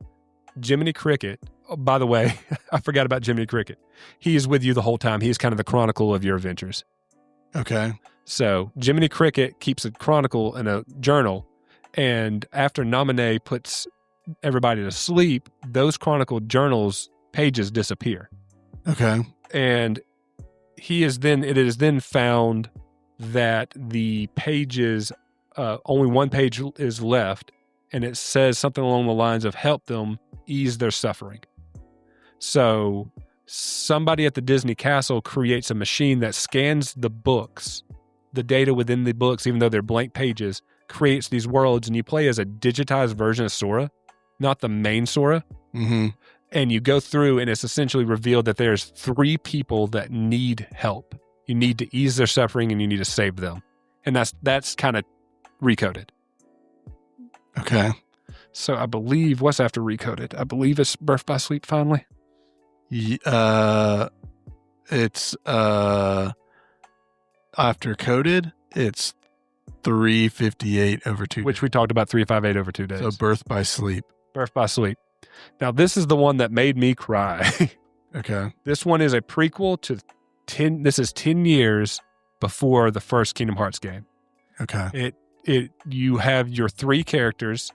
Jiminy Cricket. Oh, by the way, I forgot about Jiminy Cricket. He is with you the whole time. He is kind of the chronicle of your adventures. Okay. So Jiminy Cricket keeps a chronicle in a journal, and after Naminé puts everybody to sleep, those chronicle journals pages disappear. Okay. And it is then found that the pages, only one page is left, and it says something along the lines of help them ease their suffering. So somebody at the Disney Castle creates a machine that scans the books, the data within the books, even though they're blank pages, creates these worlds, and you play as a digitized version of Sora, not the main Sora. Mm-hmm. And you go through, and it's essentially revealed that there's 3 people that need help. You need to ease their suffering, and you need to save them. And that's kind of Recoded. Okay. So I believe, what's after Recoded? I believe it's Birth by Sleep finally. It's after Coded, it's 358 over 2 Which days. we talked about 358 over 2 days. So Birth by Sleep. Birth by Sleep. Now, this is the one that made me cry. Okay. This one is a prequel to 10 years before the first Kingdom Hearts game. Okay. You have your 3 characters,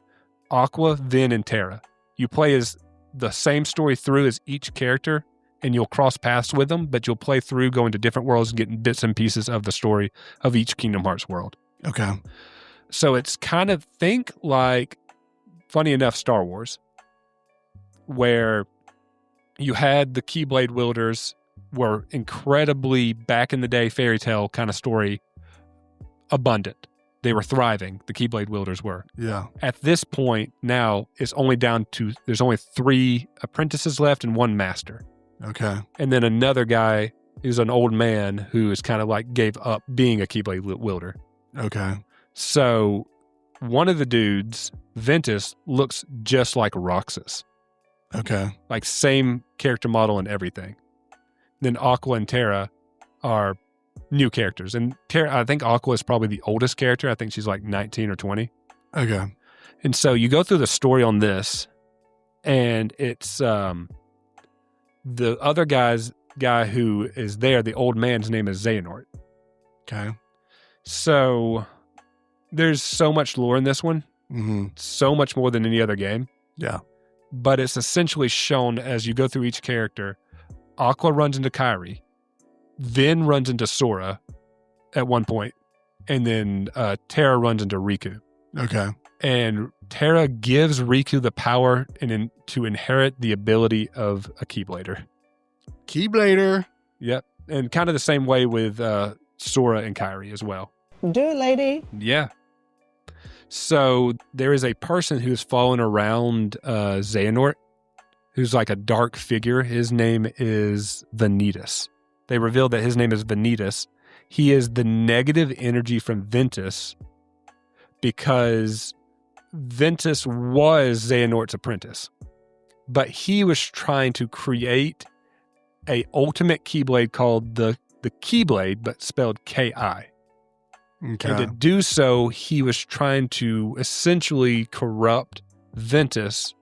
Aqua, Vin, and Terra. You play as the same story through as each character, and you'll cross paths with them, but you'll play through going to different worlds and getting bits and pieces of the story of each Kingdom Hearts world. Okay. So it's kind of, think like, funny enough, Star Wars, where you had the Keyblade wielders were incredibly back in the day fairy tale kind of story abundant. They were thriving. The Keyblade wielders were. Yeah. At this point now, it's only down to, there's only 3 apprentices left and 1 master. Okay. And then another guy who's an old man who is kind of like gave up being a Keyblade wielder. Okay. So one of the dudes, Ventus, looks just like Roxas. Okay. Like same character model and everything. Then Aqua and Terra are new characters. And Terra, I think Aqua is probably the oldest character. I think she's like 19 or 20. Okay. And so you go through the story on this, and it's the other guys guy who is there, the old man's name is Xehanort. Okay. So there's so much lore in this one, so much more than any other game. Yeah. But it's essentially shown as you go through each character. Aqua runs into Kairi, then runs into Sora at one point, and then Terra runs into Riku. Okay. And Terra gives Riku the power to inherit the ability of a Keyblader. Keyblader. Yep. And kind of the same way with Sora and Kairi as well. Do it, lady. Yeah. So there is a person who's following around Xehanort, who's like a dark figure. His name is Vanitas. They revealed that his name is Vanitas. He is the negative energy from Ventus because Ventus was Xehanort's apprentice. But he was trying to create a ultimate Keyblade called the Keyblade, but spelled K-I. Okay. And to do so, he was trying to essentially corrupt Ventus,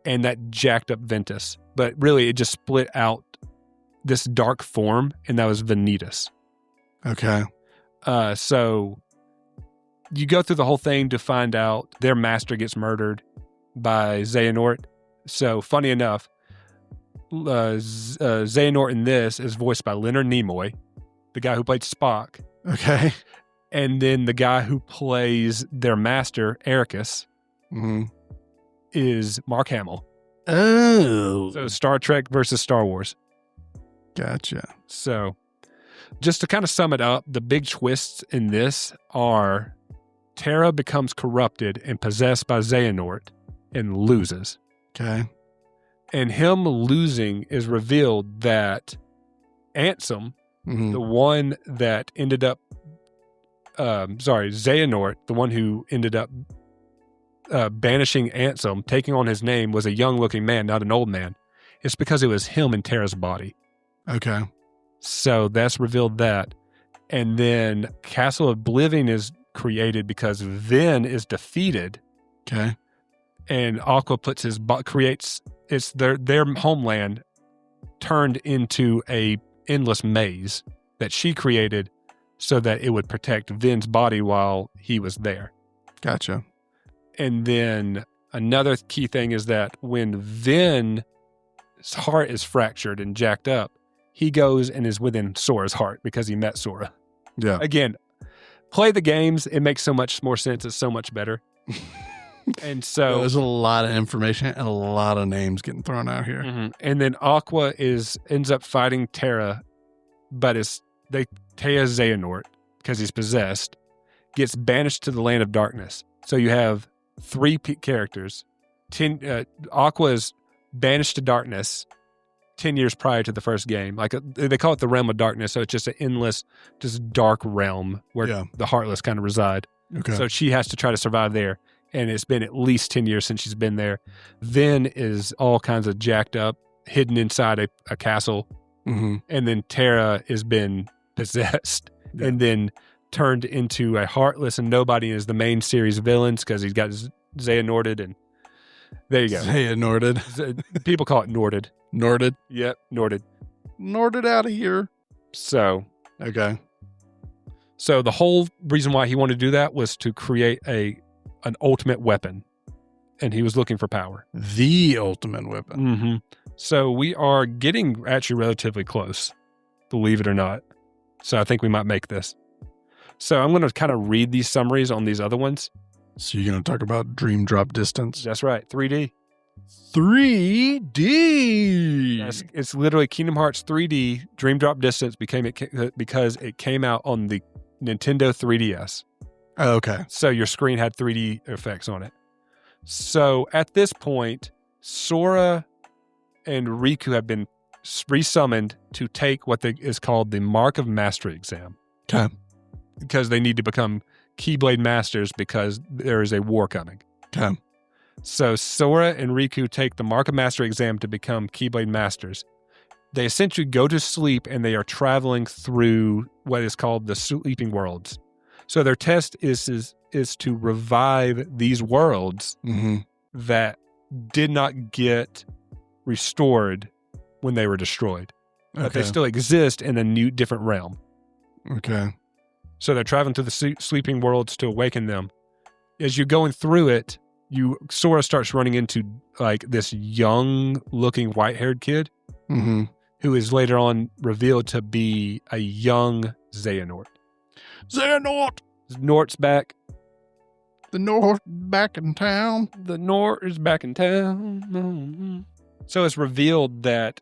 and that jacked up Ventus. But really, it just split out this dark form, and that was Vanitas. Okay. So you go through the whole thing to find out their master gets murdered by Xehanort. So funny enough, Xehanort in this is voiced by Leonard Nimoy, the guy who played Spock. Okay. And then the guy who plays their master, Ericus, is Mark Hamill. Oh. So Star Trek versus Star Wars. Gotcha. So just to kind of sum it up, the big twists in this are Terra becomes corrupted and possessed by Xehanort and loses. Okay. And him losing is revealed that Ansem, the one that ended up, Xehanort, the one who ended up banishing Ansem, taking on his name, was a young-looking man, not an old man. It's because it was him in Terra's body. Okay. So that's revealed that. And then Castle Oblivion is created because Ven is defeated. Okay. And Aqua puts creates their homeland turned into a endless maze that she created so that it would protect Ven's body while he was there. Gotcha. And then another key thing is that when Ven's heart is fractured and jacked up, he goes and is within Sora's heart because he met Sora. Yeah. Again, play the games. It makes so much more sense. It's so much better. And so there's a lot of information and a lot of names getting thrown out here. And then Aqua ends up fighting Terra, but Terra Xehanort, because he's possessed, gets banished to the land of darkness. So you have three characters. Aqua is banished to darkness 10 years prior to the first game. Like they call it the realm of darkness, so it's just an endless, just dark realm where the Heartless kind of reside. Okay. So she has to try to survive there. And it's been at least 10 years since she's been there. Ven is all kinds of jacked up, hidden inside a castle. And then Terra has been possessed and then turned into a Heartless and Nobody is the main series villains because he's got Xehanorted, and there you go. Xehanorted. People call it Norded. Norded? Yep, Norded. Norded out of here. So. Okay. So the whole reason why he wanted to do that was to create an ultimate weapon, and he was looking for power. The ultimate weapon. So we are getting actually relatively close, believe it or not. So I think we might make this. So I'm going to kind of read these summaries on these other ones. So you're going to talk about Dream Drop Distance? That's right, 3D. 3D! It's literally Kingdom Hearts 3D Dream Drop Distance because it came out on the Nintendo 3DS. Oh, okay. So your screen had 3D effects on it. So at this point, Sora and Riku have been resummoned to take what is called the Mark of Mastery exam. Okay. Because they need to become Keyblade Masters because there is a war coming. Okay. So Sora and Riku take the Mark of Mastery exam to become Keyblade Masters. They essentially go to sleep and they are traveling through what is called the Sleeping Worlds. So their test is to revive these worlds that did not get restored when they were destroyed. but they still exist in a new, different realm. Okay. So they're traveling through the sleeping worlds to awaken them. As you're going through it, Sora starts running into like this young-looking white-haired kid Mm-hmm. who is later on revealed to be a young Xehanort. Xehanort! Nort's back. The North back in town. The Nort is back in town. So it's revealed that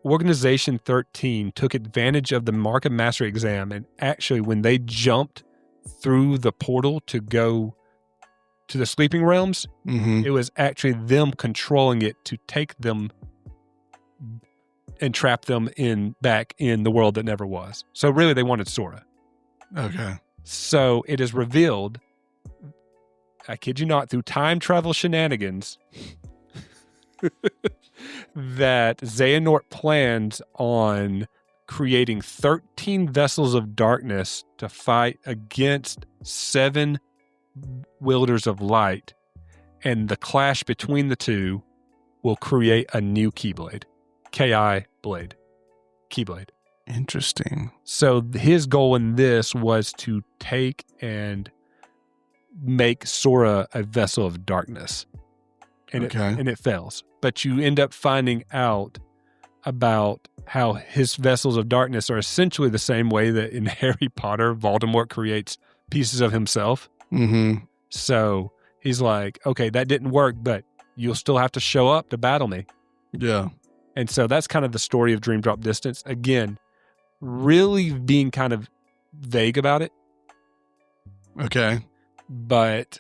Organization XIII took advantage of the Mark of Mastery exam, and actually when they jumped through the portal to go to the sleeping realms, it was actually them controlling it to take them and trap them back in the world that never was. So really they wanted Sora. Okay. So it is revealed, I kid you not, through time travel shenanigans, that Xehanort plans on creating 13 vessels of darkness to fight against 7 wielders of light, and the clash between the two will create a new Keyblade. K-I Blade. Keyblade. Interesting. So his goal in this was to take and make Sora a vessel of darkness. And it fails. But you end up finding out about how his vessels of darkness are essentially the same way that in Harry Potter, Voldemort creates pieces of himself. Mm-hmm. So he's like, okay, that didn't work, but you'll still have to show up to battle me. Yeah. And so that's kind of the story of Dream Drop Distance. Again, really being kind of vague about it. Okay. But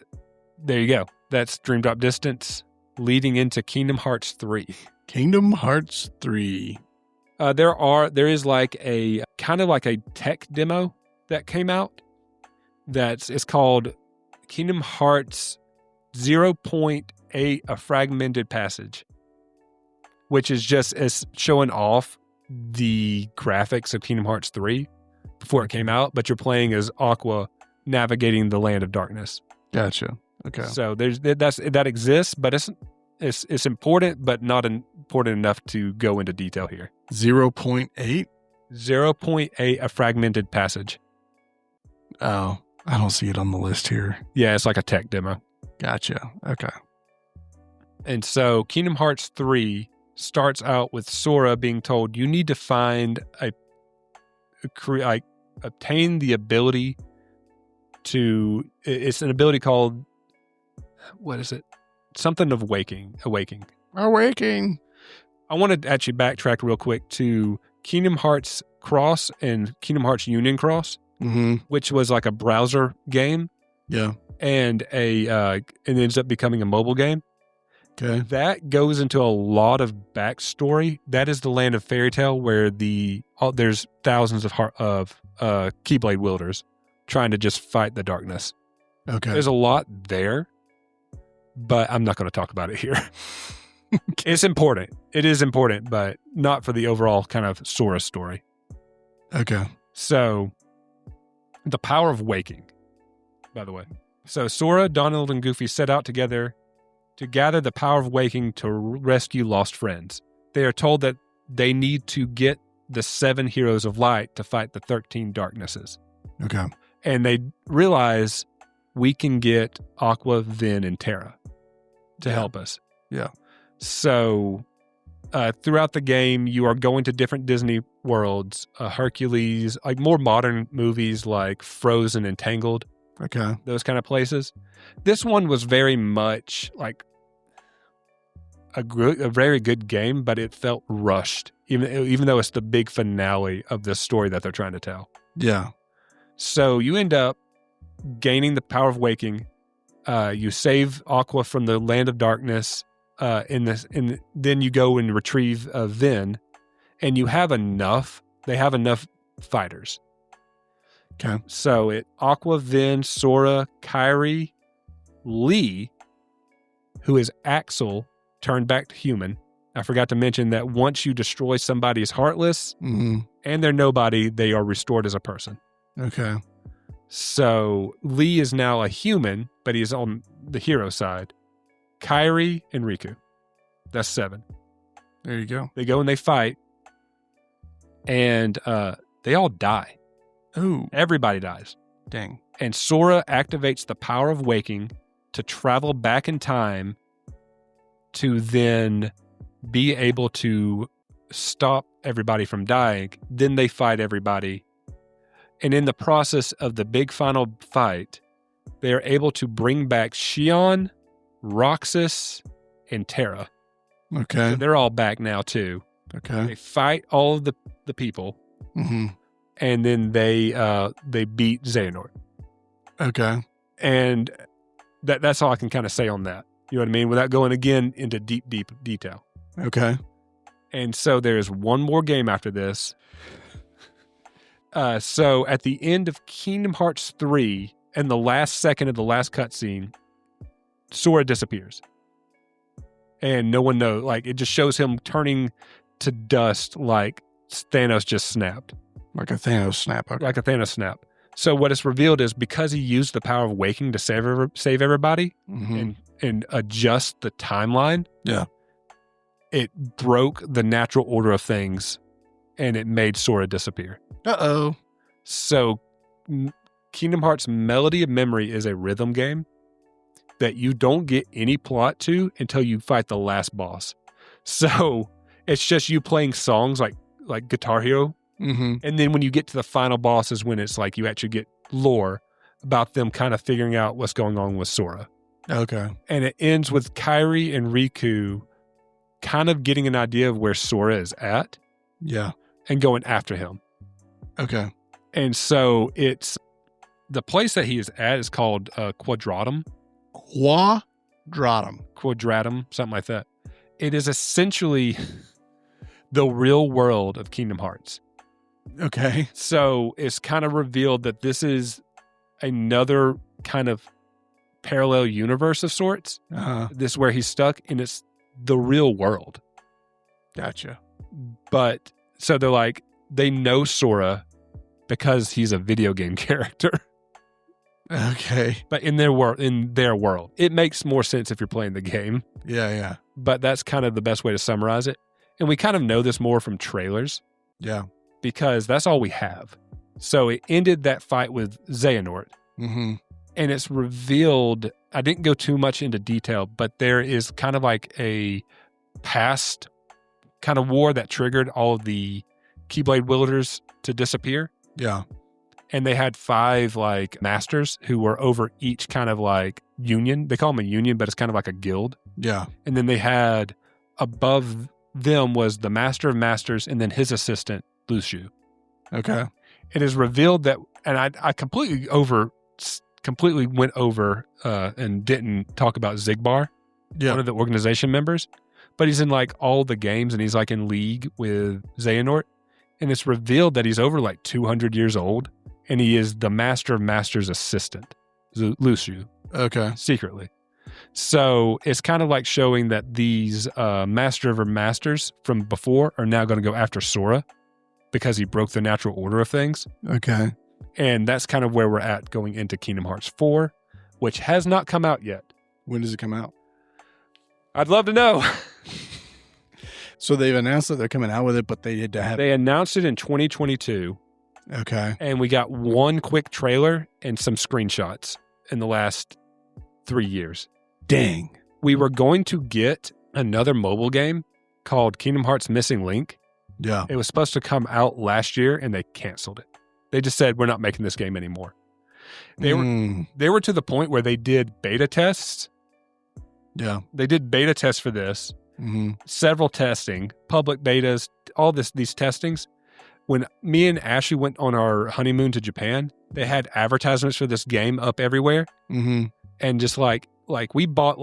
there you go. That's Dream Drop Distance leading into Kingdom Hearts 3. Kingdom Hearts 3. There is like a kind of like a tech demo that came out. It's called Kingdom Hearts 0.8, a fragmented passage, which is just showing off the graphics of Kingdom Hearts 3 before it came out, but you're playing as Aqua navigating the land of darkness. Gotcha. Okay. So that exists, but it's important, but not important enough to go into detail here. 0.8? 0.8, a fragmented passage. Oh, I don't see it on the list here. Yeah, it's like a tech demo. Gotcha. Okay. And so Kingdom Hearts 3 starts out with Sora being told, you need to find obtain the ability to, it's an ability called, what is it? Something of awakening. Awakening. I want to actually backtrack real quick to Kingdom Hearts Cross and Kingdom Hearts Union Cross, which was like a browser game. Yeah. And it ends up becoming a mobile game. Okay. That goes into a lot of backstory. That is the land of fairy tale where there's thousands of Keyblade wielders trying to just fight the darkness. Okay. There's a lot there, but I'm not going to talk about it here. It's important. It is important, but not for the overall kind of Sora story. Okay. So, the power of waking, by the way. So, Sora, Donald, and Goofy set out together to gather the power of waking to rescue lost friends. They are told that they need to get the 7 heroes of light to fight the 13 darknesses. Okay. And they realize we can get Aqua, Vin, and Terra to help us. Yeah. So throughout the game, you are going to different Disney worlds, Hercules, like more modern movies like Frozen and Tangled. Okay. Those kind of places. This one was very much like a very good game, but it felt rushed, even though it's the big finale of the story that they're trying to tell. Yeah. So you end up gaining the power of waking. You save Aqua from the land of darkness. Then you go and retrieve Vin, and you have enough. They have enough fighters. Okay. So Aqua, Vin, Sora, Kairi, Lee, who is Axel, turned back to human. I forgot to mention that once you destroy somebody's Heartless and their Nobody, they are restored as a person. Okay. So Lee is now a human, but he's on the hero side. Kairi and Riku. That's 7. There you go. They go and they fight. and they all die. Ooh, Everybody dies. dang. And Sora activates the power of waking to travel back in time to then be able to stop everybody from dying. Then they fight everybody. And in the process of the big final fight, they are able to bring back Xion, Roxas, and Terra. Okay. So they're all back now too. Okay. They fight all of the people, Mm-hmm. and then they beat Xehanort. Okay. And that's all I can kind of say on that. You know what I mean? Without going again into deep detail. Okay. And so there's one more game after this. So at the end of Kingdom Hearts 3, and the last second of the last cutscene, Sora disappears. And no one knows. Like, it just shows him turning to dust like Thanos just snapped. Like a Thanos snap. Okay. Like a Thanos snap. So what is revealed is because he used the power of waking to save everybody Mm-hmm. and adjust the timeline, Yeah. it broke the natural order of things, and it made Sora disappear. Uh-oh. So Kingdom Hearts Melody of Memory is a rhythm game that you don't get any plot to until you fight the last boss. So it's just you playing songs like Guitar Hero. Mm-hmm. And then when you get to the final boss is when it's like you actually get lore about them kind of figuring out what's going on with Sora. Okay. And it ends with Kairi and Riku kind of getting an idea of where Sora is at Yeah. and going after him. Okay. And so it's the place that he is at is called Quadratum, something like that. It is essentially the real world of Kingdom Hearts. Okay. So it's kind of revealed that this is another kind of parallel universe of sorts. Uh-huh. This is where he's stuck, and it's the real world. Gotcha. But so they're like, they know Sora because he's a video game character. Okay. But in their world, it makes more sense if you're playing the game. Yeah, yeah. But that's kind of the best way to summarize it. And we kind of know this more from trailers Yeah. because that's all we have. So it ended that fight with Xehanort. Mm-hmm. And it's revealed, I didn't go too much into detail, but there is kind of like a past kind of war that triggered all of the Keyblade wielders to disappear. Yeah. And they had 5 like masters who were over each kind of like union. They call them a union, but it's kind of like a guild. Yeah. And then they had above them was the master of masters and then his assistant, Luciu. Okay. It is revealed that, and I completely went over and didn't talk about Zigbar, Yeah. one of the organization members, but he's in like all the games and he's like in league with Xehanort. And it's revealed that he's over like 200 years old and he is the master of masters assistant, Luciu, Okay. secretly. So it's kind of like showing that these master of masters from before are now going to go after Sora because he broke the natural order of things. Okay. And that's kind of where we're at going into Kingdom Hearts 4, which has not come out yet. When does it come out? I'd love to know. So they've announced that they're coming out with it, but they had to have. They announced it in 2022, Okay. and we got one quick trailer and some screenshots in the last 3 years. Dang. We were going to get another mobile game called Kingdom Hearts Missing Link. Yeah. It was supposed to come out last year, and they canceled it. They just said, we're not making this game anymore. They were to the point where they did beta tests. Yeah. They did beta tests for this, Mm-hmm. several testing, public betas, all these testings. When me and Ashley went on our honeymoon to Japan, they had advertisements for this game up everywhere. Mm-hmm. And just like we bought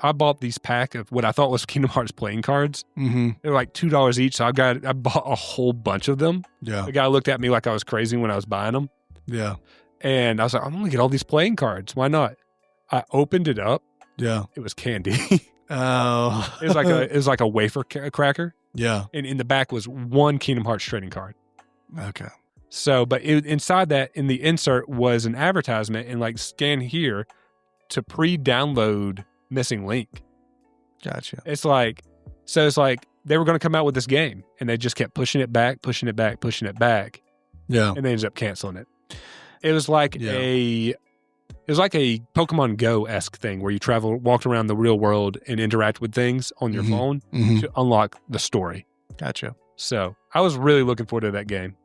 I bought these pack of what I thought was Kingdom Hearts playing cards. Mm-hmm. They were like $2 each. So I bought a whole bunch of them. Yeah. The guy looked at me like I was crazy when I was buying them. Yeah. And I was like, I'm going to get all these playing cards. Why not? I opened it up. Yeah. It was candy. Oh. It was like a wafer cracker. Yeah. And in the back was one Kingdom Hearts trading card. Okay. So, but inside that, in the insert was an advertisement and like scan here to pre-download Missing Link. Gotcha. It's like they were going to come out with this game, and they just kept pushing it back, Yeah. and they ended up canceling it. It was like a Pokemon Go-esque thing where you walked around the real world and interact with things on your phone to unlock the story. Gotcha. So I was really looking forward to that game.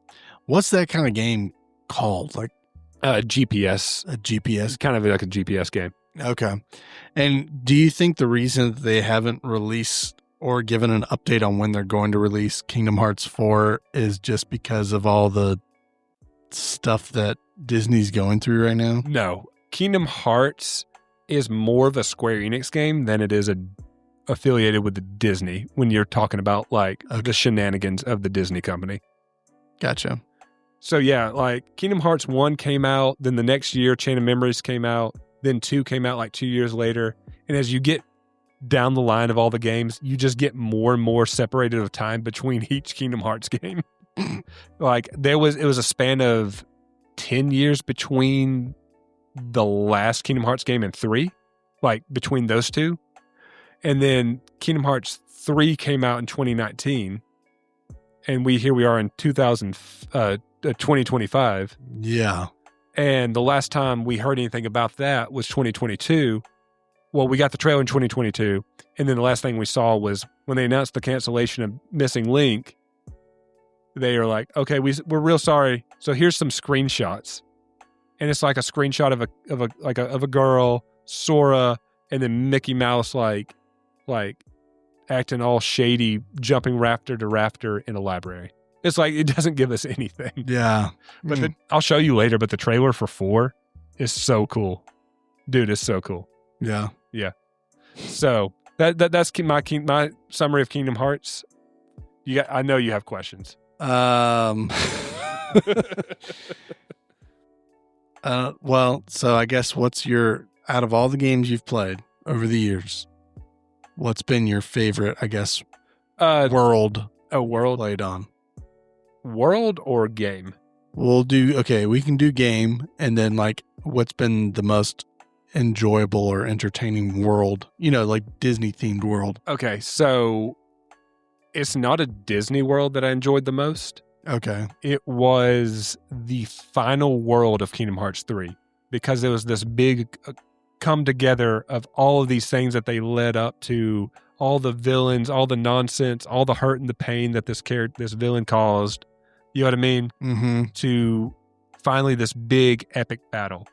What's that kind of game called? Like GPS. a GPS? It's kind of like a GPS game. Okay. And do you think the reason that they haven't released or given an update on when they're going to release Kingdom Hearts 4 is just because of all the stuff that Disney's going through right now? No. Kingdom Hearts is more of a Square Enix game than it is affiliated with the Disney when you're talking about like the shenanigans of the Disney company. Gotcha. So yeah, like Kingdom Hearts 1 came out, then the next year Chain of Memories came out, then 2 came out like 2 years later. And as you get down the line of all the games, you just get more and more separated of time between each Kingdom Hearts game. Like it was a span of 10 years between the last Kingdom Hearts game and 3, like between those two. And then Kingdom Hearts 3 came out in 2019, and here we are in 2025. Yeah. And the last time we heard anything about that was 2022. Well, we got the trailer in 2022, and then the last thing we saw was when they announced the cancellation of Missing Link. They are like, okay, we're real sorry. So here's some screenshots, and it's like a screenshot of a girl, Sora, and then Mickey Mouse like acting all shady, jumping rafter to rafter in a library. It's like it doesn't give us anything. Yeah, but I'll show you later. But the trailer for 4 is so cool, dude. It's so cool. Yeah. So that's my summary of Kingdom Hearts. I know you have questions. Well, so I guess out of all the games you've played over the years, what's been your favorite, I guess, world played on? World or game? We can do game, and then like what's been the most enjoyable or entertaining world, like Disney themed world. Okay, so it's not a Disney world that I enjoyed the most. Okay. It was the final world of Kingdom Hearts 3, because there was this big come together of all of these things that they led up to, all the villains, all the nonsense, all the hurt and the pain that this villain caused. You know what I mean? Mm-hmm. To finally this big epic battle.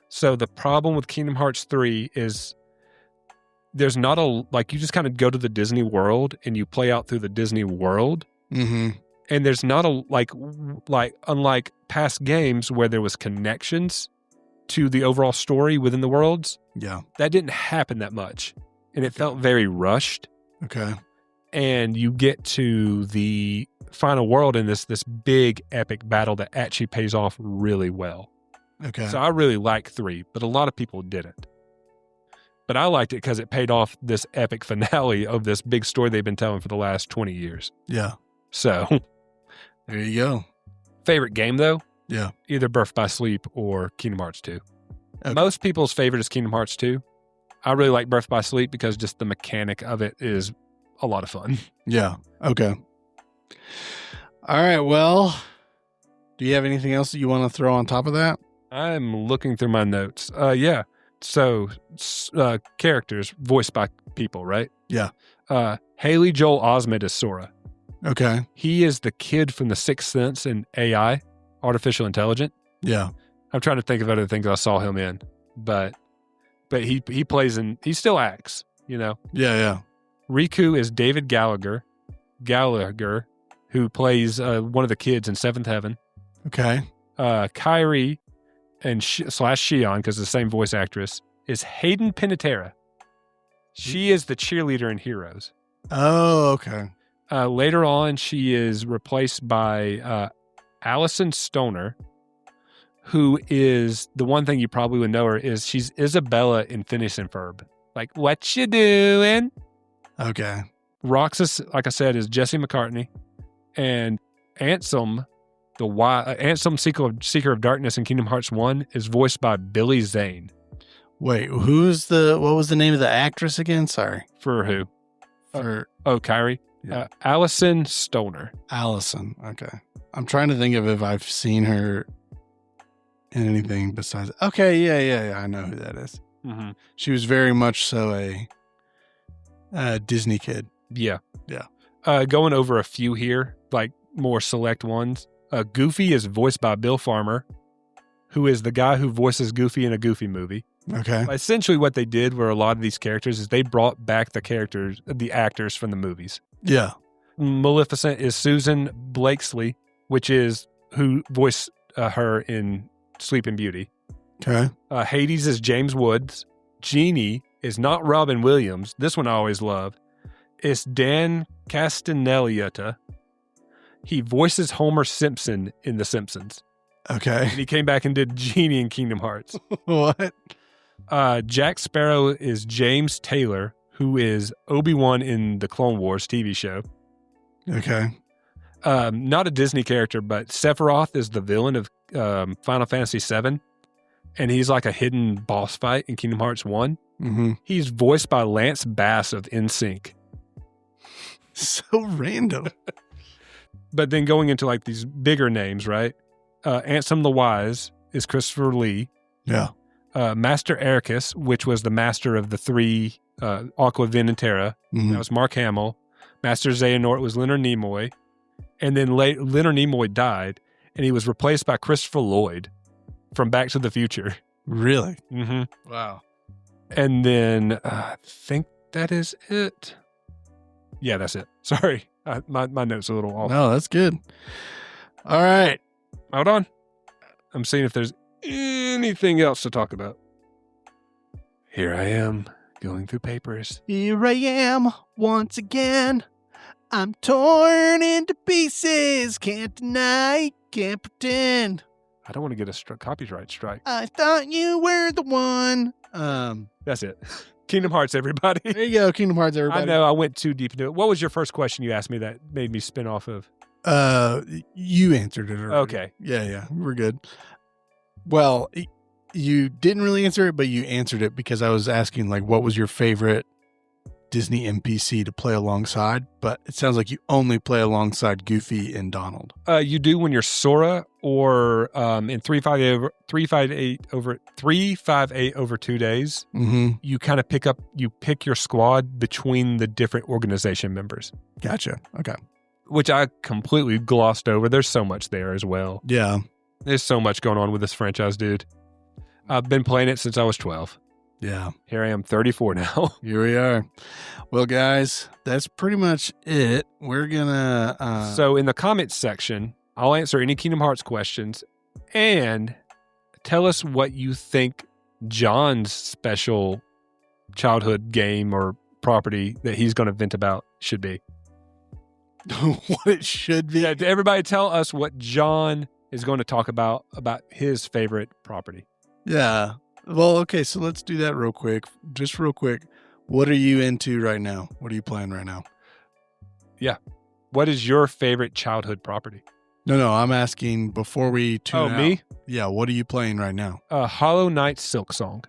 So the problem with Kingdom Hearts 3 is there's not you just kind of go to the Disney world and you play out through the Disney world. Mm-hmm. And there's not unlike past games where there was connections to the overall story within the worlds. Yeah. That didn't happen that much. And it felt very rushed. Okay. And you get to the final world in this big epic battle that actually pays off really well. Okay. So I really like 3, but a lot of people didn't. But I liked it because it paid off this epic finale of this big story they've been telling for the last 20 years. Yeah. So there you go. Favorite game, though? Yeah. Either Birth by Sleep or Kingdom Hearts 2. Okay. Most people's favorite is Kingdom Hearts 2. I really like Birth by Sleep because just the mechanic of it is a lot of fun. Yeah. Okay. All right. Well, do you have anything else that you want to throw on top of that? I'm looking through my notes. Yeah. So, characters voiced by people, right? Yeah. Haley Joel Osment is Sora. Okay. He is the kid from The Sixth Sense and AI, artificial intelligence. Yeah. I'm trying to think of other things I saw him in, but he plays he still acts, Yeah, yeah. Riku is David Gallagher, who plays one of the kids in Seventh Heaven. Okay. Kairi and Shion, because the same voice actress, is Hayden Panettiere. She is the cheerleader in Heroes. Oh, okay. Later on, she is replaced by Allison Stoner, who is the one thing you probably would know her is she's Isabella in Phineas and Ferb. Like, what you doing? Okay. Roxas, like I said, is Jesse McCartney, and Ansem, Ansem, Seeker of Darkness in Kingdom Hearts 1, is voiced by Billy Zane. Wait, what was the name of the actress again? Sorry. For who? For Kairi. Yeah. Allison Stoner. Allison. Okay. I'm trying to think of if I've seen her in anything besides. Okay. Yeah. I know who that is. Mm-hmm. She was very much so a Disney kid. Yeah. Yeah. Going over a few here, like more select ones. Goofy is voiced by Bill Farmer, who is the guy who voices Goofy in a Goofy movie. Okay. Essentially what they did were a lot of these characters is they brought back the actors from the movies. Yeah. Maleficent is Susan Blakesley, which is who voiced her in Sleeping Beauty. Okay. Hades is James Woods. Genie is not Robin Williams. This one I always loved. It's Dan Castellaneta. He voices Homer Simpson in The Simpsons. Okay. And he came back and did Genie in Kingdom Hearts. What? Jack Sparrow is James Taylor, who is Obi-Wan in the Clone Wars TV show. Okay. Not a Disney character, but Sephiroth is the villain of Final Fantasy VII, and he's like a hidden boss fight in Kingdom Hearts 1. Mm-hmm. He's voiced by Lance Bass of NSYNC. So random. But then going into like these bigger names, right? Ansem the Wise is Christopher Lee. Yeah. Master Ericus, which was the master of the three Aqua Venetera. Mm-hmm. That was Mark Hamill. Master Xehanort was Leonard Nimoy. And then Leonard Nimoy died, and he was replaced by Christopher Lloyd from Back to the Future. Really? Mm-hmm. Wow. And then I think that is it. Yeah, that's it. Sorry. My notes are a little off. No, that's good. All right. Hold on. I'm seeing if there's anything else to talk about. Here I am going through papers. Here I am once again. I'm torn into pieces. Can't deny, can't pretend. I don't want to get a copyright strike. I thought you were the one. That's it. Kingdom Hearts, everybody. There you go, Kingdom Hearts, everybody. I know I went too deep into it. What was your first question you asked me that made me spin off of? You answered it already. Okay. Yeah, we're good. Well, you didn't really answer it, but you answered it because I was asking, like, what was your favorite Disney NPC to play alongside? But it sounds like you only play alongside Goofy and Donald. You do when you're Sora or in 358 over 2 days. Mm-hmm. You kind of pick your squad between the different organization members. Gotcha. Okay. Which I completely glossed over. There's so much there as well. Yeah. There's so much going on with this franchise, dude. I've been playing it since I was 12. Yeah. Here I am, 34 now. Here we are. Well, guys, that's pretty much it. We're going to... So in the comments section, I'll answer any Kingdom Hearts questions and tell us what you think John's special childhood game or property that he's going to vent about should be. what it should be. Yeah, everybody tell us what John is going to talk about his favorite property. Yeah. Well, okay, so let's do that real quick. Just real quick. What are you into right now? What are you playing right now? Yeah. What is your favorite childhood property? No, I'm asking before we tune out. Oh, me? Yeah, what are you playing right now? Hollow Knight Silk Song.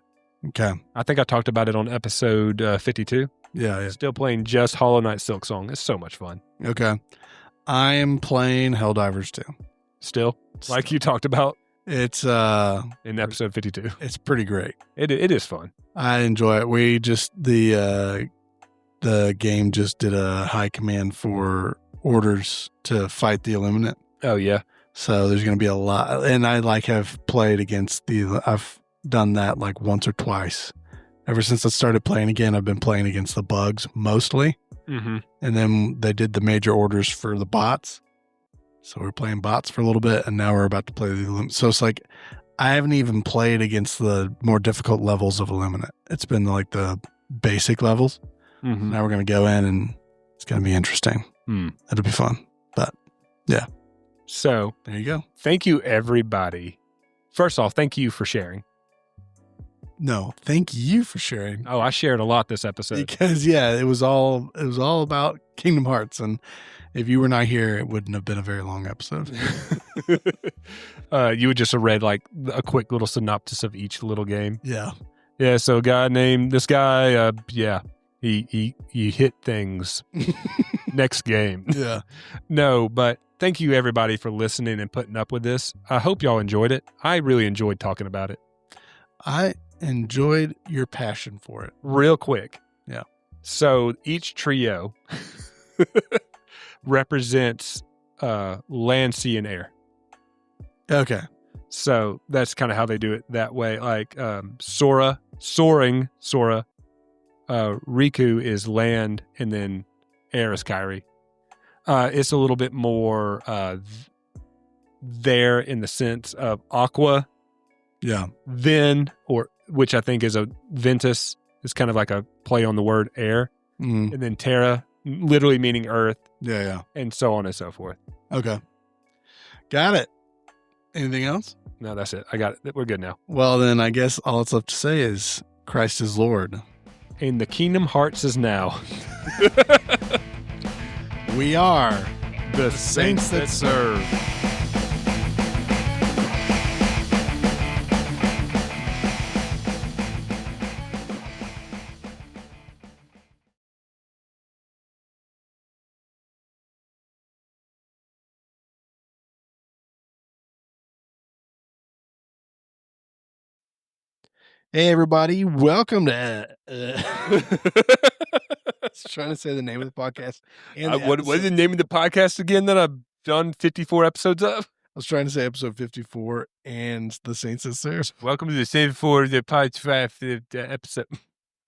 Okay. I think I talked about it on episode 52. Yeah. Still playing just Hollow Knight Silk Song. It's so much fun. Okay. I am playing Helldivers 2. Still? Like you talked about It's in episode 52. It's pretty great. It is fun. I enjoy it. We just the game just did a high command for orders to fight the Illuminate. Oh yeah. So there's going to be a lot, and I have played against I've done that like once or twice. Ever since I started playing again, I've been playing against the bugs mostly. Mm-hmm. And then they did the major orders for the bots. So we're playing bots for a little bit, and now we're about to play the Illuminate. So it's like, I haven't even played against the more difficult levels of Illuminate. It's been like the basic levels. Mm-hmm. Now we're going to go in, and it's going to be interesting. It'll be fun. But yeah. So there you go. Thank you, everybody. First off, thank you for sharing. No, thank you for sharing. Oh, I shared a lot this episode. Because it was all about Kingdom Hearts, and if you were not here, it wouldn't have been a very long episode. You would just have read like a quick little synopsis of each little game. Yeah. Yeah. So a guy named this guy, he He hit things. Next game. Yeah. No, but thank you everybody for listening and putting up with this. I hope y'all enjoyed it. I really enjoyed talking about it. I enjoyed your passion for it. Real quick. Yeah. So each trio represents land, sea, and air. Okay. So that's kind of how they do it that way. Like Sora, Riku is land, and then air is Kairi. It's a little bit more there in the sense of Aqua, Yeah. which I think is a Ventus, is kind of like a play on the word air, Mm. and then Terra, literally meaning earth, Yeah. and so on and so forth. Okay. Got it. Anything else? No, that's it. I got it. We're good now. Well, then I guess all that's left to say is Christ is Lord. And the Kingdom Hearts is now. We are The Saints That Serve. Hey, everybody. Welcome to... I was trying to say the name of the podcast. And the What is episode. the name of the podcast again that I've done 54 episodes of? I was trying to say episode 54 and the Saints That Serve. Welcome to the Save for the podcast episode.